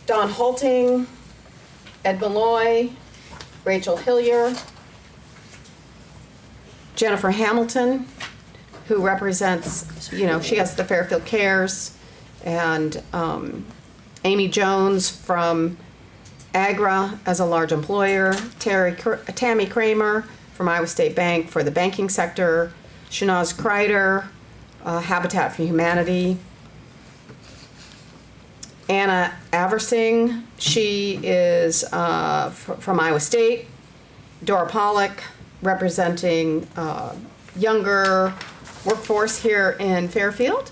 Don Holting, Ed Malloy, Rachel Hillier, Jennifer Hamilton, who represents, you know, she has the Fairfield Cares, and Amy Jones from AGRA as a large employer, Tammy Kramer from Iowa State Bank for the banking sector, Shanaz Kreider, Habitat for Humanity, Anna Aversing, she is from Iowa State, Dora Pollock representing younger workforce here in Fairfield,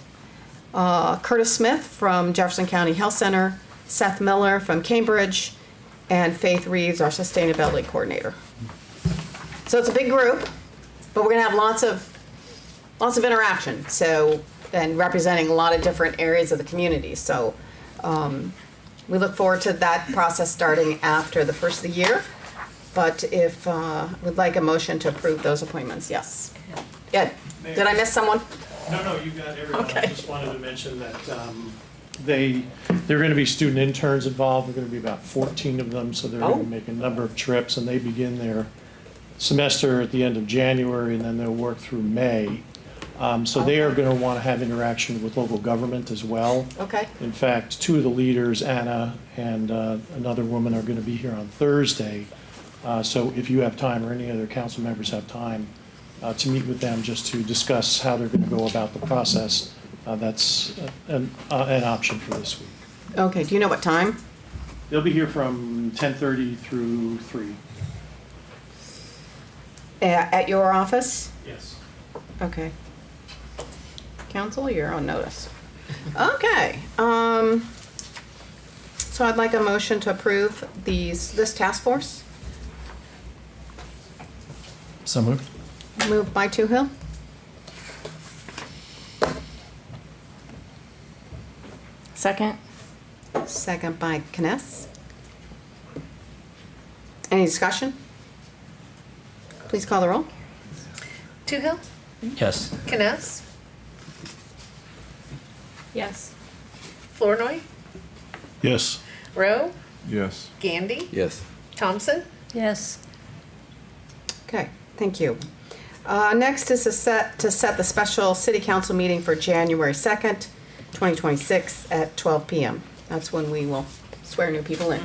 Curtis Smith from Jefferson County Health Center, Seth Miller from Cambridge, and Faith Reeves, our sustainability coordinator. So it's a big group, but we're gonna have lots of interaction, so, and representing a lot of different areas of the community. So we look forward to that process starting after the first of the year. But if we'd like a motion to approve those appointments, yes. Ed, did I miss someone? No, you got everyone. Okay. I just wanted to mention that there are going to be student interns involved. There are going to be about 14 of them, so they're going to make a number of trips, and they begin their semester at the end of January, and then they'll work through May. So they are going to want to have interaction with local government as well. Okay. In fact, 2 of the leaders, Anna and another woman, are going to be here on Thursday. So if you have time, or any other council members have time, to meet with them just to discuss how they're going to go about the process, that's an option for this week. Okay, do you know what time? They'll be here from 10:30 through 3. At your office? Yes. Okay. Council, you're on notice. Okay, so I'd like a motion to approve this task force. So moved. Moved by Toohill. Second. Second by Kness. Any discussion? Please call the roll. Toohill, Yes. Kness, Yes. Flournoy, Yes. Rowe, Yes. Gandy, Yes. Thompson. Yes. Okay, thank you. Next is to set the special city council meeting for January 2nd, 2026 at 12 p.m. That's when we will swear new people in.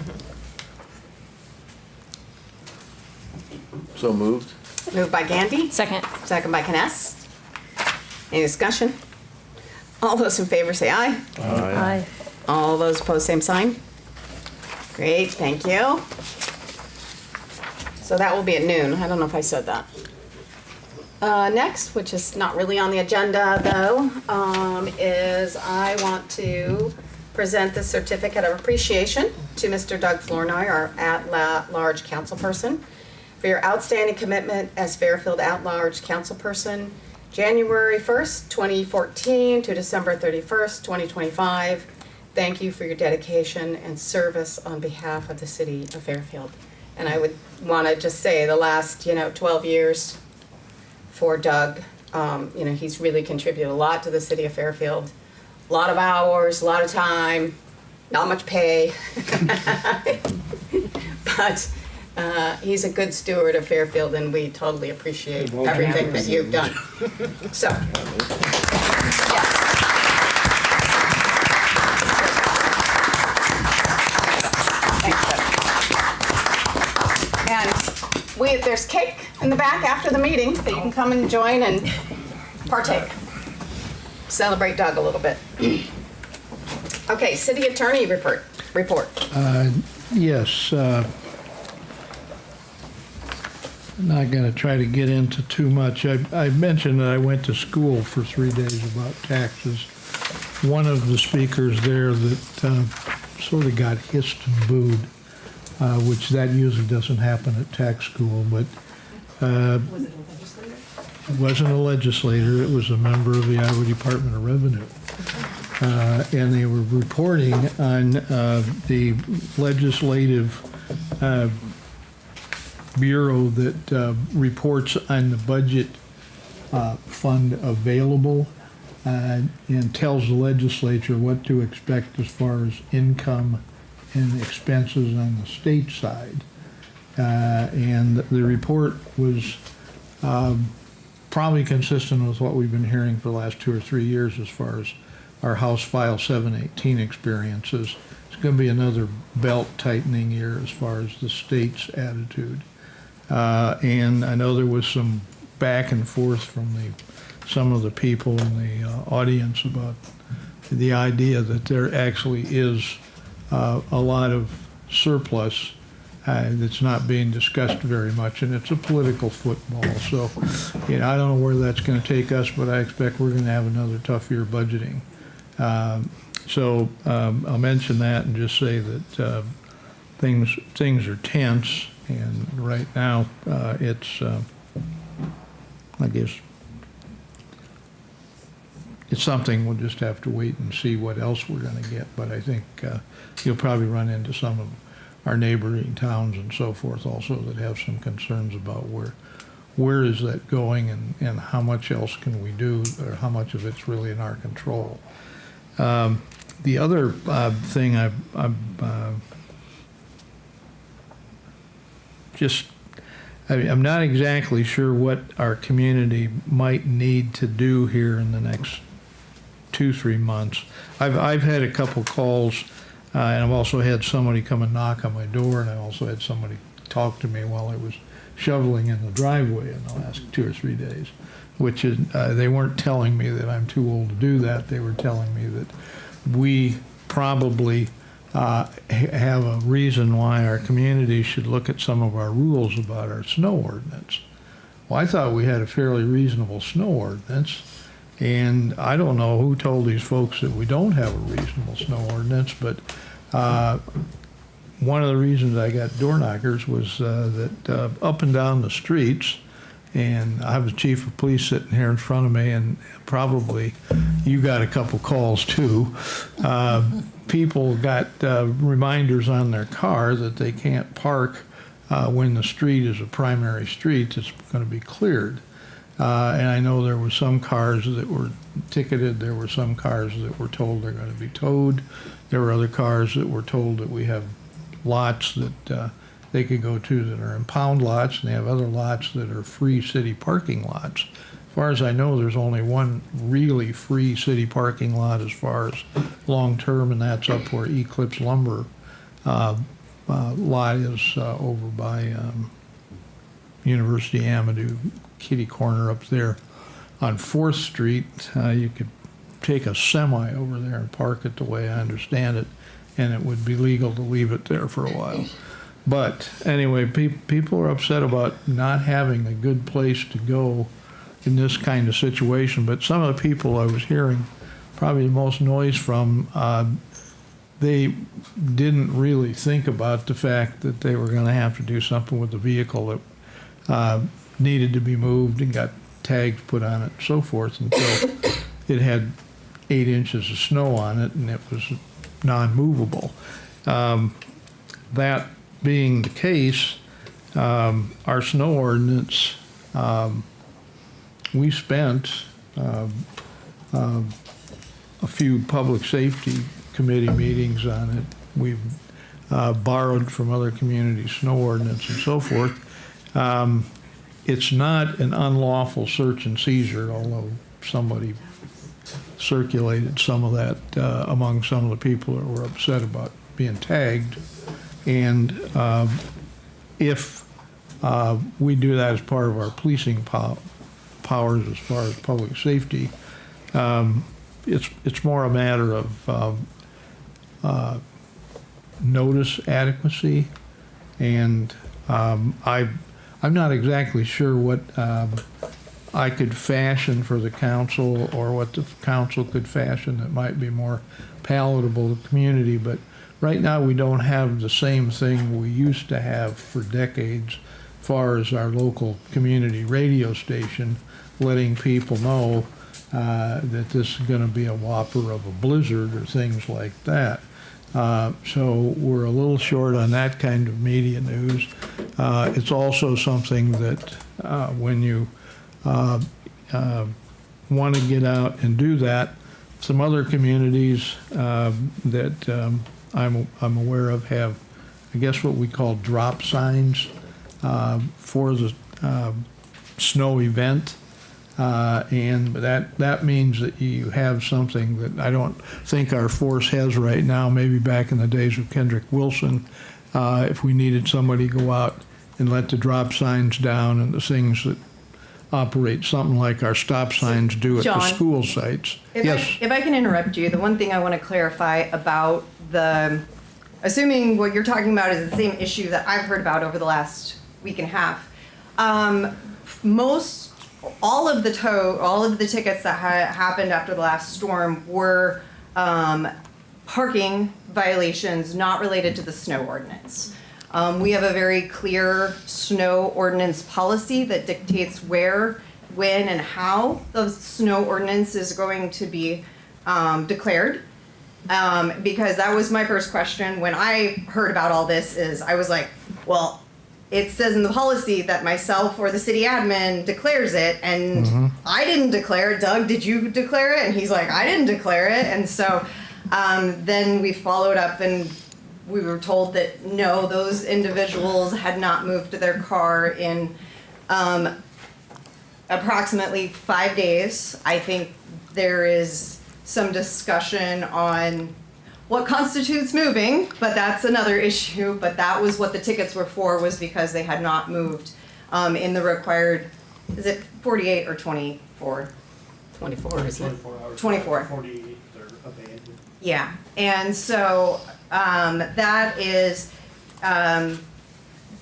So moved. Moved by Gandy, Second. second by Kness. Any discussion? All those in favor say aye. Aye. All those opposed, same sign. Great, thank you. So that will be at noon. I don't know if I said that. Next, which is not really on the agenda though, is I want to present the certificate of appreciation to Mr. Doug Flournoy, our at-large councilperson, for your outstanding commitment as Fairfield at-large councilperson, January 1st, 2014 to December 31st, 2025. Thank you for your dedication and service on behalf of the city of Fairfield. And I would want to just say the last, 12 years for Doug, he's really contributed a lot to the city of Fairfield. A lot of hours, a lot of time, not much pay. But he's a good steward of Fairfield, and we totally appreciate everything that you've done. So, yes. And there's cake in the back after the meeting that you can come and join and partake. Celebrate Doug a little bit. Okay, city attorney report. Yes, I'm not going to try to get into too much. I mentioned that I went to school for 3 days about taxes. One of the speakers there that sort of got hissed and booed, which that usually doesn't happen at tax school, but Was it a legislator? it wasn't a legislator, it was a member of the Iowa Department of Revenue. And they were reporting on the legislative bureau that reports on the budget fund available and tells the legislature what to expect as far as income and expenses on the state side. And the report was probably consistent with what we've been hearing for the last 2 or 3 years as far as our House File 718 experiences. It's going to be another belt tightening year as far as the state's attitude. And I know there was some back and forth from some of the people in the audience about the idea that there actually is a lot of surplus that's not being discussed very much, and it's a political football. So, I don't know where that's going to take us, but I expect we're going to have another tough year budgeting. So I'll mention that and just say that things are tense, and right now it's I guess it's something we'll just have to wait and see what else we're going to get. But I think you'll probably run into some of our neighboring towns and so forth also that have some concerns about where is that going and how much else can we do, or how much of it's really in our control. The other thing I'm not exactly sure what our community might need to do here in the next 2-3 months. I've had a couple calls, and I've also had somebody come and knock on my door, and I also had somebody talk to me while I was shoveling in the driveway in the last 2 or 3 days, which is, they weren't telling me that I'm too old to do that. They were telling me that we probably have a reason why our community should look at some of our rules about our snow ordinance. Well, I thought we had a fairly reasonable snow ordinance, And I don't know who told these folks that we don't have a reasonable snow ordinance, but one of the reasons I got door knockers was that up and down the streets, and I have the chief of police sitting here in front of me, and probably you got a couple calls too. People got reminders on their car that they can't park when the street is a primary street that's going to be cleared. And I know there were some cars that were ticketed. There were some cars that were told they're going to be towed. There were other cars that were told that we have lots that they could go to that are impound lots, and they have other lots that are free city parking lots. As far as I know, there's only one really free city parking lot as far as long-term, and that's up where Eclipse Lumber lot is over by University Avenue, kitty corner up there. On 4th Street, you could take a semi over there and park it the way I understand it, and it would be legal to leave it there for a while. But anyway, people are upset about not having a good place to go in this kind of situation. But some of the people I was hearing probably the most noise from, they didn't really think about the fact that they were going to have to do something with the vehicle that needed to be moved and got tags put on it and so forth until it had 8 inches of snow on it and it was non-movable. That being the case, our snow ordinance, we spent a few public safety committee meetings on it. We've borrowed from other communities' snow ordinance and so forth. It's not an unlawful search and seizure, although somebody circulated some of that among some of the people that were upset about being tagged. And if we do that as part of our policing powers as far as public safety, it's more a matter of notice adequacy, and I'm not exactly sure what I could fashion for the council or what the council could fashion that might be more palatable to the community, but right now we don't have the same thing we used to have for decades as far as our local community radio station letting people know that this is going to be a whopper of a blizzard or things like that. So we're a little short on that kind of media news. It's also something that when you want to get out and do that, some other communities that I'm aware of have, I guess, what we call drop signs for the snow event. And that means that you have something that I don't think our force has right now. Maybe back in the days of Kendrick Wilson, if we needed somebody to go out and let the drop signs down and the things that operate something like our stop signs do at John, the school sites. If I can interrupt you, the one thing I want to clarify about assuming what you're talking about is the same issue that I've heard about over the last week and a half, all of the tickets that happened after the last storm were parking violations not related to the snow ordinance. We have a very clear snow ordinance policy that dictates where, when, and how the snow ordinance is going to be declared. Because that was my first question when I heard about all this. I was like, well, it says in the policy that myself or the city admin declares it, and I didn't declare it. Doug, did you declare it? And he's like, I didn't declare it. And so then we followed up and we were told that no, those individuals had not moved their car in approximately 5 days. I think there is some discussion on what constitutes moving, but that's another issue. But that was what the tickets were for, was because they had not moved in the required, is it 48 or 24? 24, isn't it? 24 hours. 24. 48, they're abandoned. Yeah, and so that is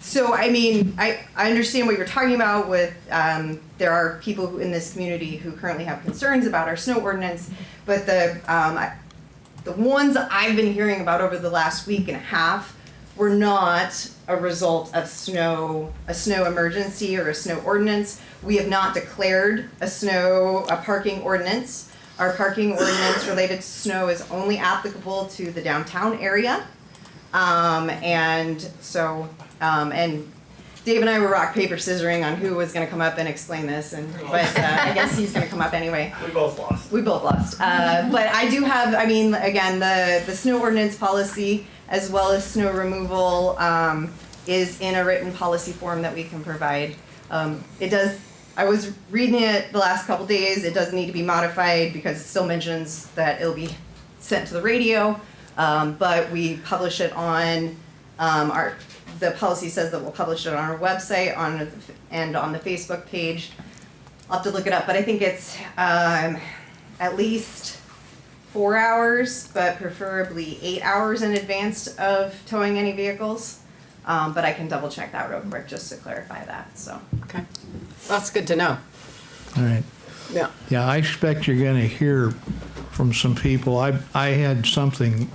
So, I mean, I understand what you're talking about with, there are people who in this community who currently have concerns about our snow ordinance, but the ones that I've been hearing about over the last week and a half were not a result of a snow emergency or a snow ordinance. We have not declared a parking ordinance. Our parking ordinance related to snow is only applicable to the downtown area. And Dave and I were rock, paper, scissoring on who was gonna come up and explain this, but I guess he's gonna come up anyway. We both lost. We both lost. But I do have, I mean, again, the snow ordinance policy as well as snow removal is in a written policy form that we can provide. It does, I was reading it the last couple days, it does need to be modified because it still mentions that it'll be sent to the radio, but we publish it on the policy says that we'll publish it on our website and on the Facebook page. I'll have to look it up, but I think it's at least 4 hours, but preferably 8 hours in advance of towing any vehicles. But I can double check that real quick just to clarify that, so. Okay, that's good to know. All right. Yeah. Yeah, I expect you're gonna hear from some people. I had something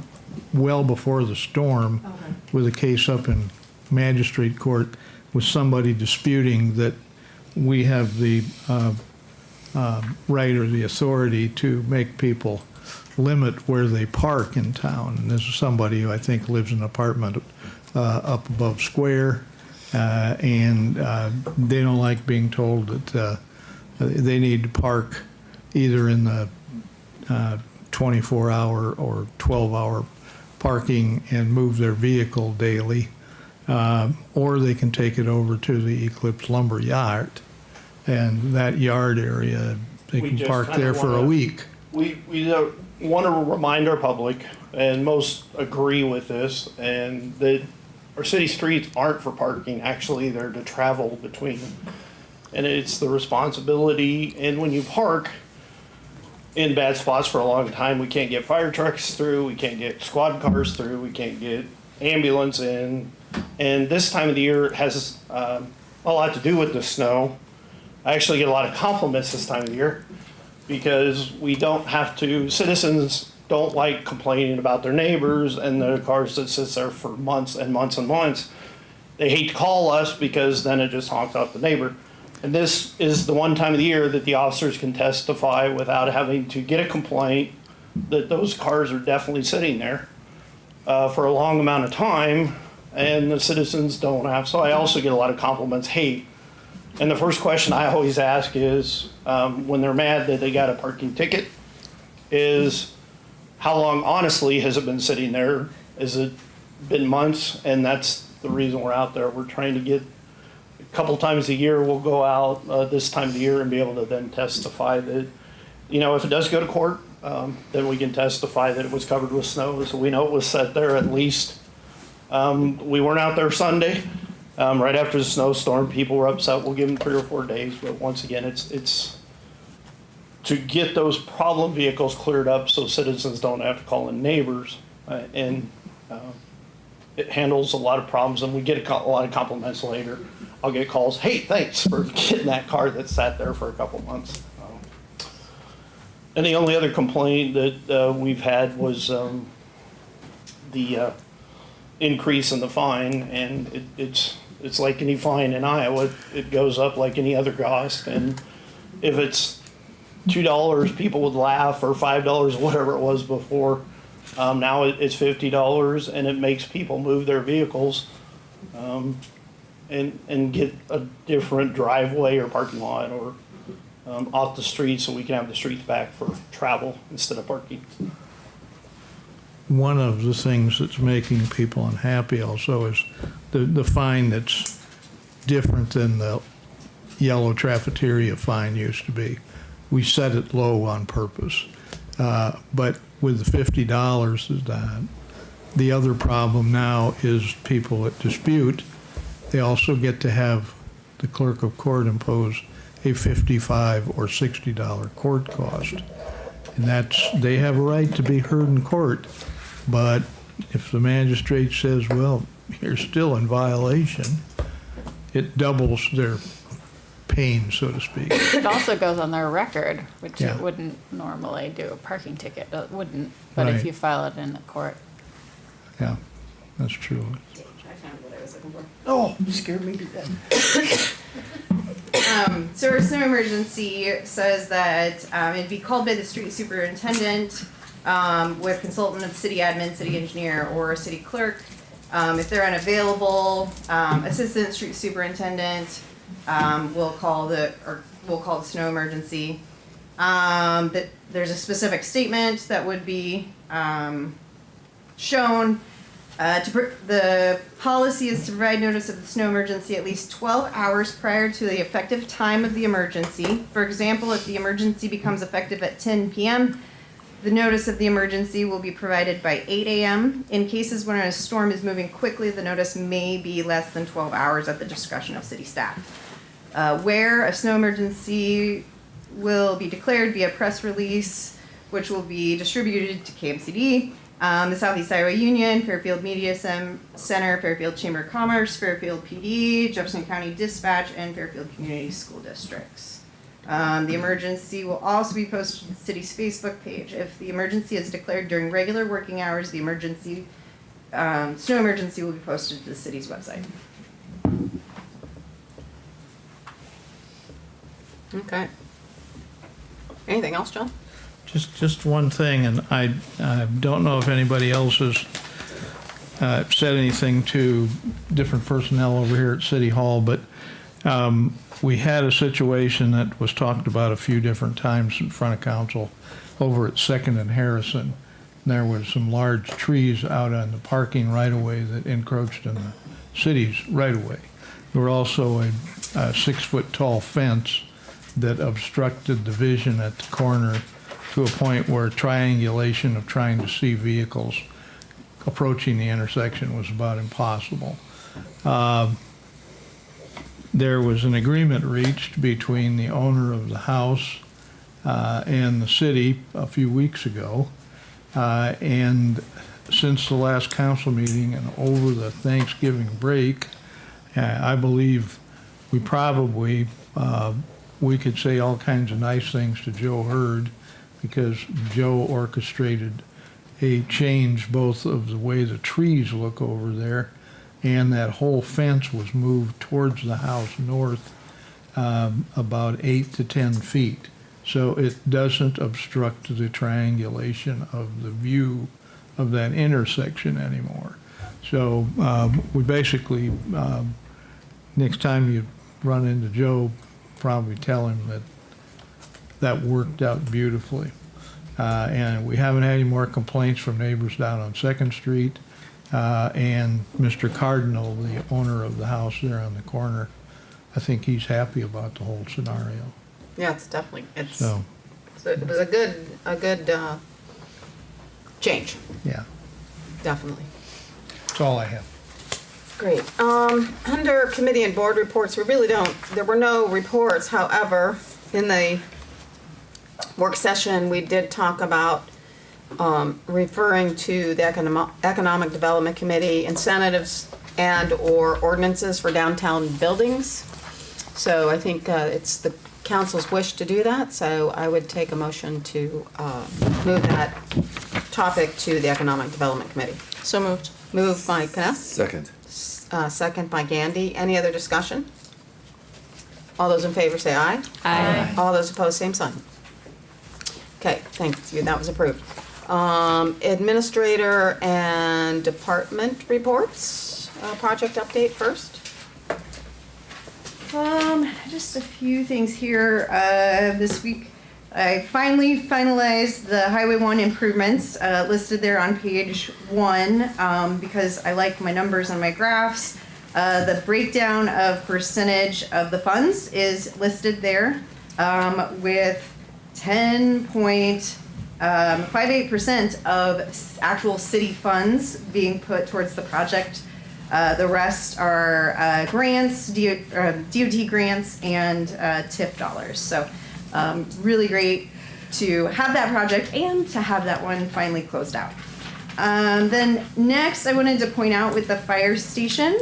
well before the storm with a case up in magistrate court with somebody disputing that we have the right or the authority to make people limit where they park in town. And this is somebody who I think lives in an apartment up above Square, and they don't like being told that they need to park either in the 24-hour or 12-hour parking and move their vehicle daily, or they can take it over to the Eclipse Lumber Yard, and that yard area, they can park there for a week. We want to remind our public, and most agree with this, and that our city streets aren't for parking. Actually, they're to travel between. And it's the responsibility, and when you park in bad spots for a long time, we can't get fire trucks through, we can't get squad cars through, we can't get ambulance in. And this time of the year, it has a lot to do with the snow. I actually get a lot of compliments this time of the year because we don't have to, citizens don't like complaining about their neighbors and the cars that sits there for months and months and months. They hate to call us because then it just honks off the neighbor. And this is the one time of the year that the officers can testify without having to get a complaint that those cars are definitely sitting there for a long amount of time, and the citizens don't have. So I also get a lot of compliments, hey. And the first question I always ask is, when they're mad that they got a parking ticket, is how long, honestly, has it been sitting there? Has it been months? And that's the reason we're out there. We're trying to get, a couple times a year, we'll go out this time of the year and be able to then testify that, you know, if it does go to court, then we can testify that it was covered with snow. So we know it was set there at least. We weren't out there Sunday. Right after the snowstorm, people were upset. We'll give them 3 or 4 days. But once again, it's to get those problem vehicles cleared up so citizens don't have to call in neighbors. And it handles a lot of problems. And we get a lot of compliments later. I'll get calls, hey, thanks for getting that car that sat there for a couple months. And the only other complaint that we've had was the increase in the fine, and it's like any fine in Iowa. It goes up like any other cost, and if it's $2, people would laugh, or $5, whatever it was before. Now it's $50, and it makes people move their vehicles and get a different driveway or parking lot or off the street so we can have the streets back for travel instead of parking. One of the things that's making people unhappy also is the fine that's different than the yellow cafeteria fine used to be. We set it low on purpose. But with the $50, the other problem now is people that dispute, they also get to have the clerk of court impose a $55 or $60 court cost. And they have a right to be heard in court. But if the magistrate says, well, you're still in violation, it doubles their pain, so to speak. It also goes on their record, which Yeah. it wouldn't normally do. A parking ticket it wouldn't, but if Right. you file it in the court. Yeah, that's true. I found what I was looking for. Oh, you scared me to death. So our snow emergency says that it'd be called by the street superintendent with consultant of city admin, city engineer, or city clerk. If they're unavailable, assistant street superintendent will call the snow emergency. That there's a specific statement that would be shown. The policy is to provide notice of the snow emergency at least 12 hours prior to the effective time of the emergency. For example, if the emergency becomes effective at 10 p.m., the notice of the emergency will be provided by 8 a.m. In cases when a storm is moving quickly, the notice may be less than 12 hours at the discretion of city staff. Where a snow emergency will be declared via press release, which will be distributed to KMCD, the Southeast Iowa Union, Fairfield Media Center, Fairfield Chamber of Commerce, Fairfield PD, Jefferson County Dispatch, and Fairfield Community School Districts. The emergency will also be posted to the city's Facebook page. If the emergency is declared during regular working hours, the snow emergency will be posted to the city's website. Okay. Anything else, John? Just one thing, and I don't know if anybody else has said anything to different personnel over here at City Hall, but we had a situation that was talked about a few different times in front of council over at 2nd and Harrison. There was some large trees out on the parking right-of-way that encroached in the city's right-of-way. There were also a 6-foot-tall fence that obstructed the vision at the corner to a point where triangulation of trying to see vehicles approaching the intersection was about impossible. There was an agreement reached between the owner of the house and the city a few weeks ago. And since the last council meeting and over the Thanksgiving break, I believe we probably, we could say all kinds of nice things to Joe Hurd, because Joe orchestrated a change both of the way the trees look over there, and that whole fence was moved towards the house north about 8 to 10 feet. So it doesn't obstruct the triangulation of the view of that intersection anymore. So we basically, next time you run into Joe, probably tell him that worked out beautifully. And we haven't had any more complaints from neighbors down on 2nd Street. And Mr. Cardinal, the owner of the house there on the corner, I think he's happy about the whole scenario. Yeah, it's definitely, it was So, a good change, yeah, definitely. that's all I have. Great. Under committee and board reports, we really don't, there were no reports. However, in the work session, we did talk about referring to the Economic Development Committee incentives and/or ordinances for downtown buildings. So I think it's the council's wish to do that. So I would take a motion to move that topic to the Economic Development Committee. So moved. Moved by Kness. Second. Second by Gandy. Any other discussion? All those in favor say aye. Aye. All those opposed, same sign. Okay, thank you. That was approved. Administrator and department reports. Project update first. Just a few things here. This week, I finally finalized the Highway 1 improvements listed there on page 1 because I like my numbers on my graphs. The breakdown of percentage of the funds is listed there with 10.58% of actual city funds being put towards the project. The rest are grants, DOT grants, and TIF dollars. So really great to have that project and to have that one finally closed out. Then next, I wanted to point out with the fire station,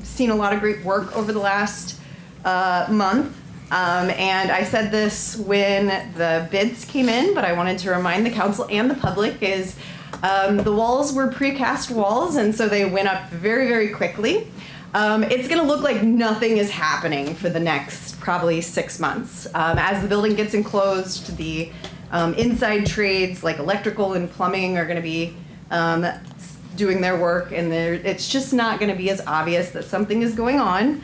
seen a lot of great work over the last month. And I said this when the bids came in, but I wanted to remind the council and the public is the walls were precast walls, and so they went up very, very quickly. It's gonna look like nothing is happening for the next probably 6 months. As the building gets enclosed, the inside trades like electrical and plumbing are gonna be doing their work, and it's just not gonna be as obvious that something is going on.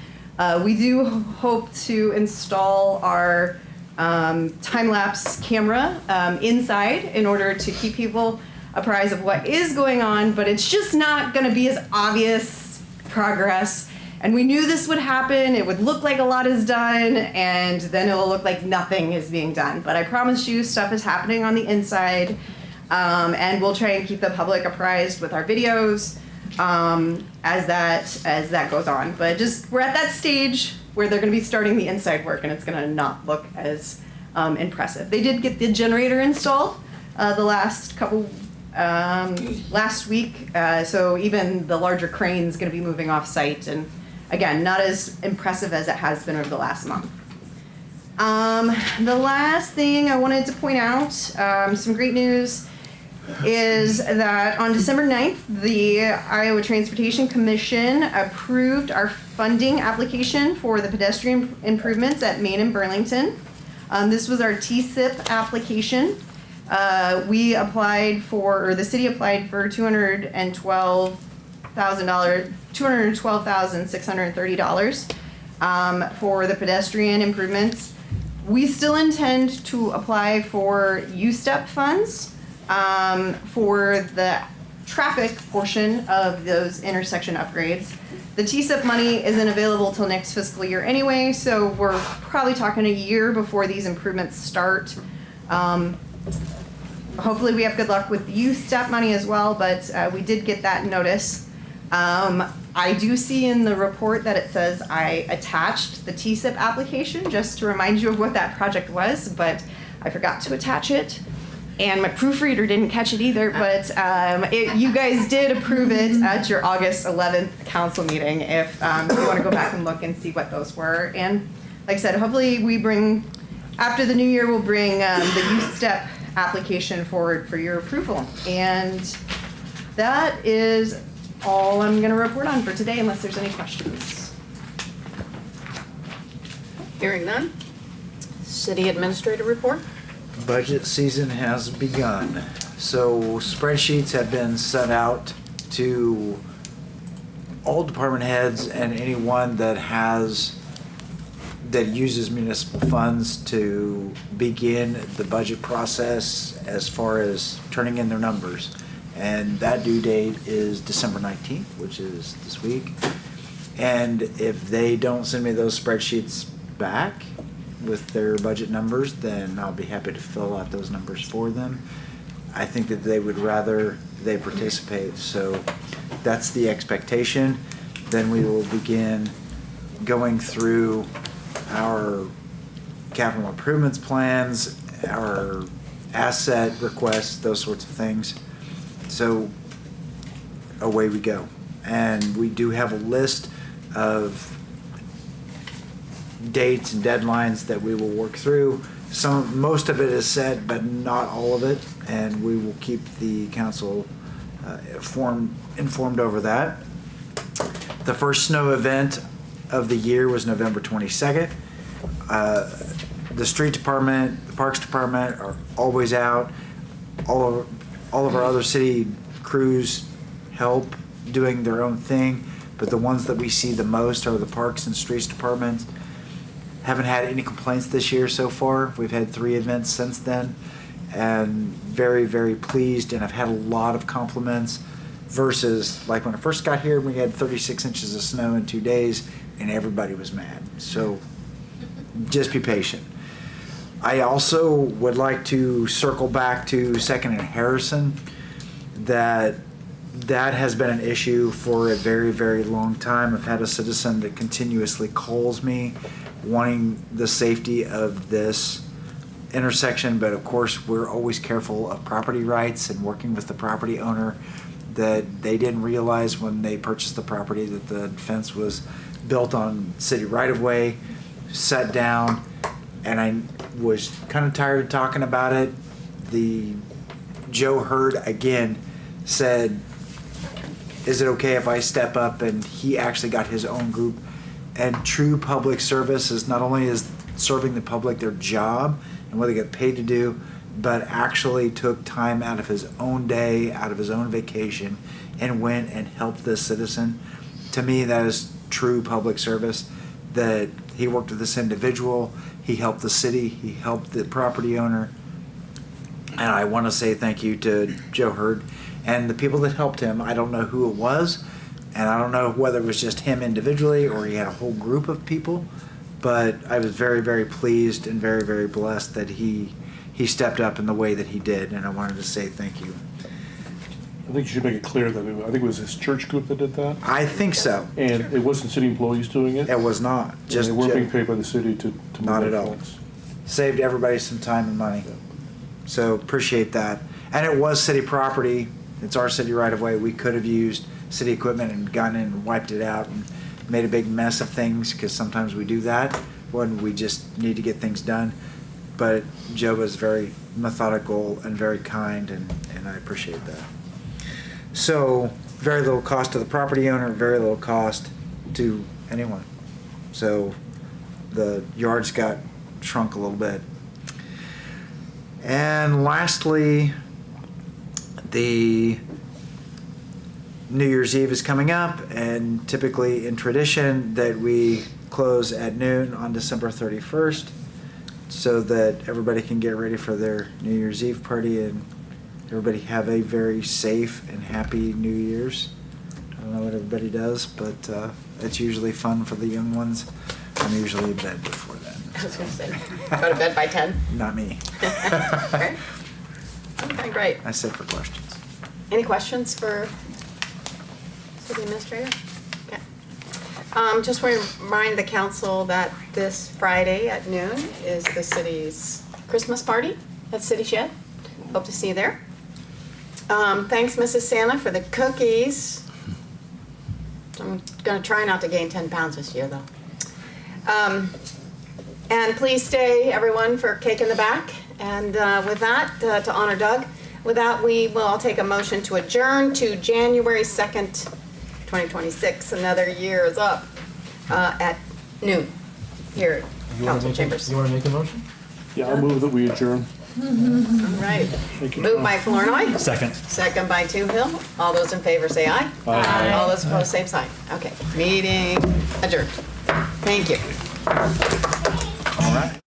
We do hope to install our time-lapse camera inside in order to keep people apprised of what is going on, but it's just not gonna be as obvious progress. And we knew this would happen. It would look like a lot is done, and then it will look like nothing is being done. But I promise you, stuff is happening on the inside, and we'll try and keep the public apprised with our videos as that goes on. But just we're at that stage where they're going to be starting the inside work, and it's going to not look as impressive. They did get the generator installed the last week, so even the larger crane is going to be moving off site, and again, not as impressive as it has been over the last month. The last thing I wanted to point out, some great news, is that on December 9th, the Iowa Transportation Commission approved our funding application for the pedestrian improvements at Main and Burlington. This was our TSIP application. We applied for, or the city applied for $212,630 for the pedestrian improvements. We still intend to apply for U-Step funds for the traffic portion of those intersection upgrades. The TSIP money isn't available till next fiscal year anyway, so we're probably talking a year before these improvements start. Hopefully we have good luck with the U-Step money as well, but we did get that notice. I do see in the report that it says I attached the TSIP application just to remind you of what that project was, but I forgot to attach it. And my proofreader didn't catch it either, but you guys did approve it at your August 11th council meeting if you want to go back and look and see what those were. And like I said, hopefully we bring, after the new year, we'll bring the youth step application forward for your approval. And that is all I'm going to report on for today, unless there's any questions. Hearing none. City Administrator report. Budget season has begun. So spreadsheets have been sent out to all department heads and anyone that uses municipal funds to begin the budget process as far as turning in their numbers. And that due date is December 19th, which is this week. And if they don't send me those spreadsheets back with their budget numbers, then I'll be happy to fill out those numbers for them. I think that they would rather they participate, so that's the expectation. Then we will begin going through our capital improvements plans, our asset requests, those sorts of things. So away we go. And we do have a list of dates and deadlines that we will work through. Most of it is set, but not all of it, and we will keep the council informed over that. The first snow event of the year was November 22nd. The street department, the parks department are always out. All of our other city crews help doing their own thing, but the ones that we see the most are the parks and streets departments. Haven't had any complaints this year so far. We've had 3 events since then, and very, very pleased, and I've had a lot of compliments versus like when I first got here, we had 36 inches of snow in 2 days and everybody was mad. So just be patient. I also would like to circle back to 2nd and Harrison, that has been an issue for a very, very long time. I've had a citizen that continuously calls me wanting the safety of this intersection, but of course, we're always careful of property rights and working with the property owner, that they didn't realize when they purchased the property that the fence was built on city right-of-way, set down, and I was kind of tired of talking about it. Joe Hurd again said, is it okay if I step up? And he actually got his own group. And true public service is not only is serving the public their job and what they get paid to do, but actually took time out of his own day, out of his own vacation, and went and helped this citizen. To me, that is true public service, that he worked with this individual, he helped the city, he helped the property owner. And I want to say thank you to Joe Hurd and the people that helped him. I don't know who it was, and I don't know whether it was just him individually or he had a whole group of people, but I was very, very pleased and very, very blessed that he stepped up in the way that he did, and I wanted to say thank you. I think you should make it clear that I think it was his church group that did that. I think so. And it wasn't city employees doing it. It was not. Just they weren't being paid by the city to move not at that all. fence. Saved everybody some time and money. Yeah. So appreciate that. And it was city property. It's our city right of way. We could have used city equipment and gone in and wiped it out and made a big mess of things, because sometimes we do that when we just need to get things done. But Joe was very methodical and very kind, and I appreciate that. So very little cost to the property owner, very little cost to anyone. So the yards got shrunk a little bit. And lastly, the New Year's Eve is coming up, and typically in tradition that we close at noon on December 31st so that everybody can get ready for their New Year's Eve party, and everybody have a very safe and happy New Year's. I don't know what everybody does, but it's usually fun for the young ones. I'm usually in bed before then. I was gonna say, go to bed by 10? Not me. Okay. Okay, great. I sit for questions. Any questions for city administrator? Okay. Just want to remind the council that this Friday at noon is the city's Christmas party at City Shed. Hope to see you there. Thanks, Mrs. Santa, for the cookies. I'm gonna try not to gain 10 pounds this year, though. And please stay, everyone, for cake in the back. And with that, to honor Doug, with that, I'll take a motion to adjourn to January 2nd, 2026. Another year is up at noon here at Council Chambers. You want to make a motion? Yeah, I'll move that we adjourn. All right. Thank you. Moved by Flournoy. Second. Second by Toohill. All those in favor say aye. Aye. All those opposed, same sign. Okay, meeting adjourned. Thank you. All right.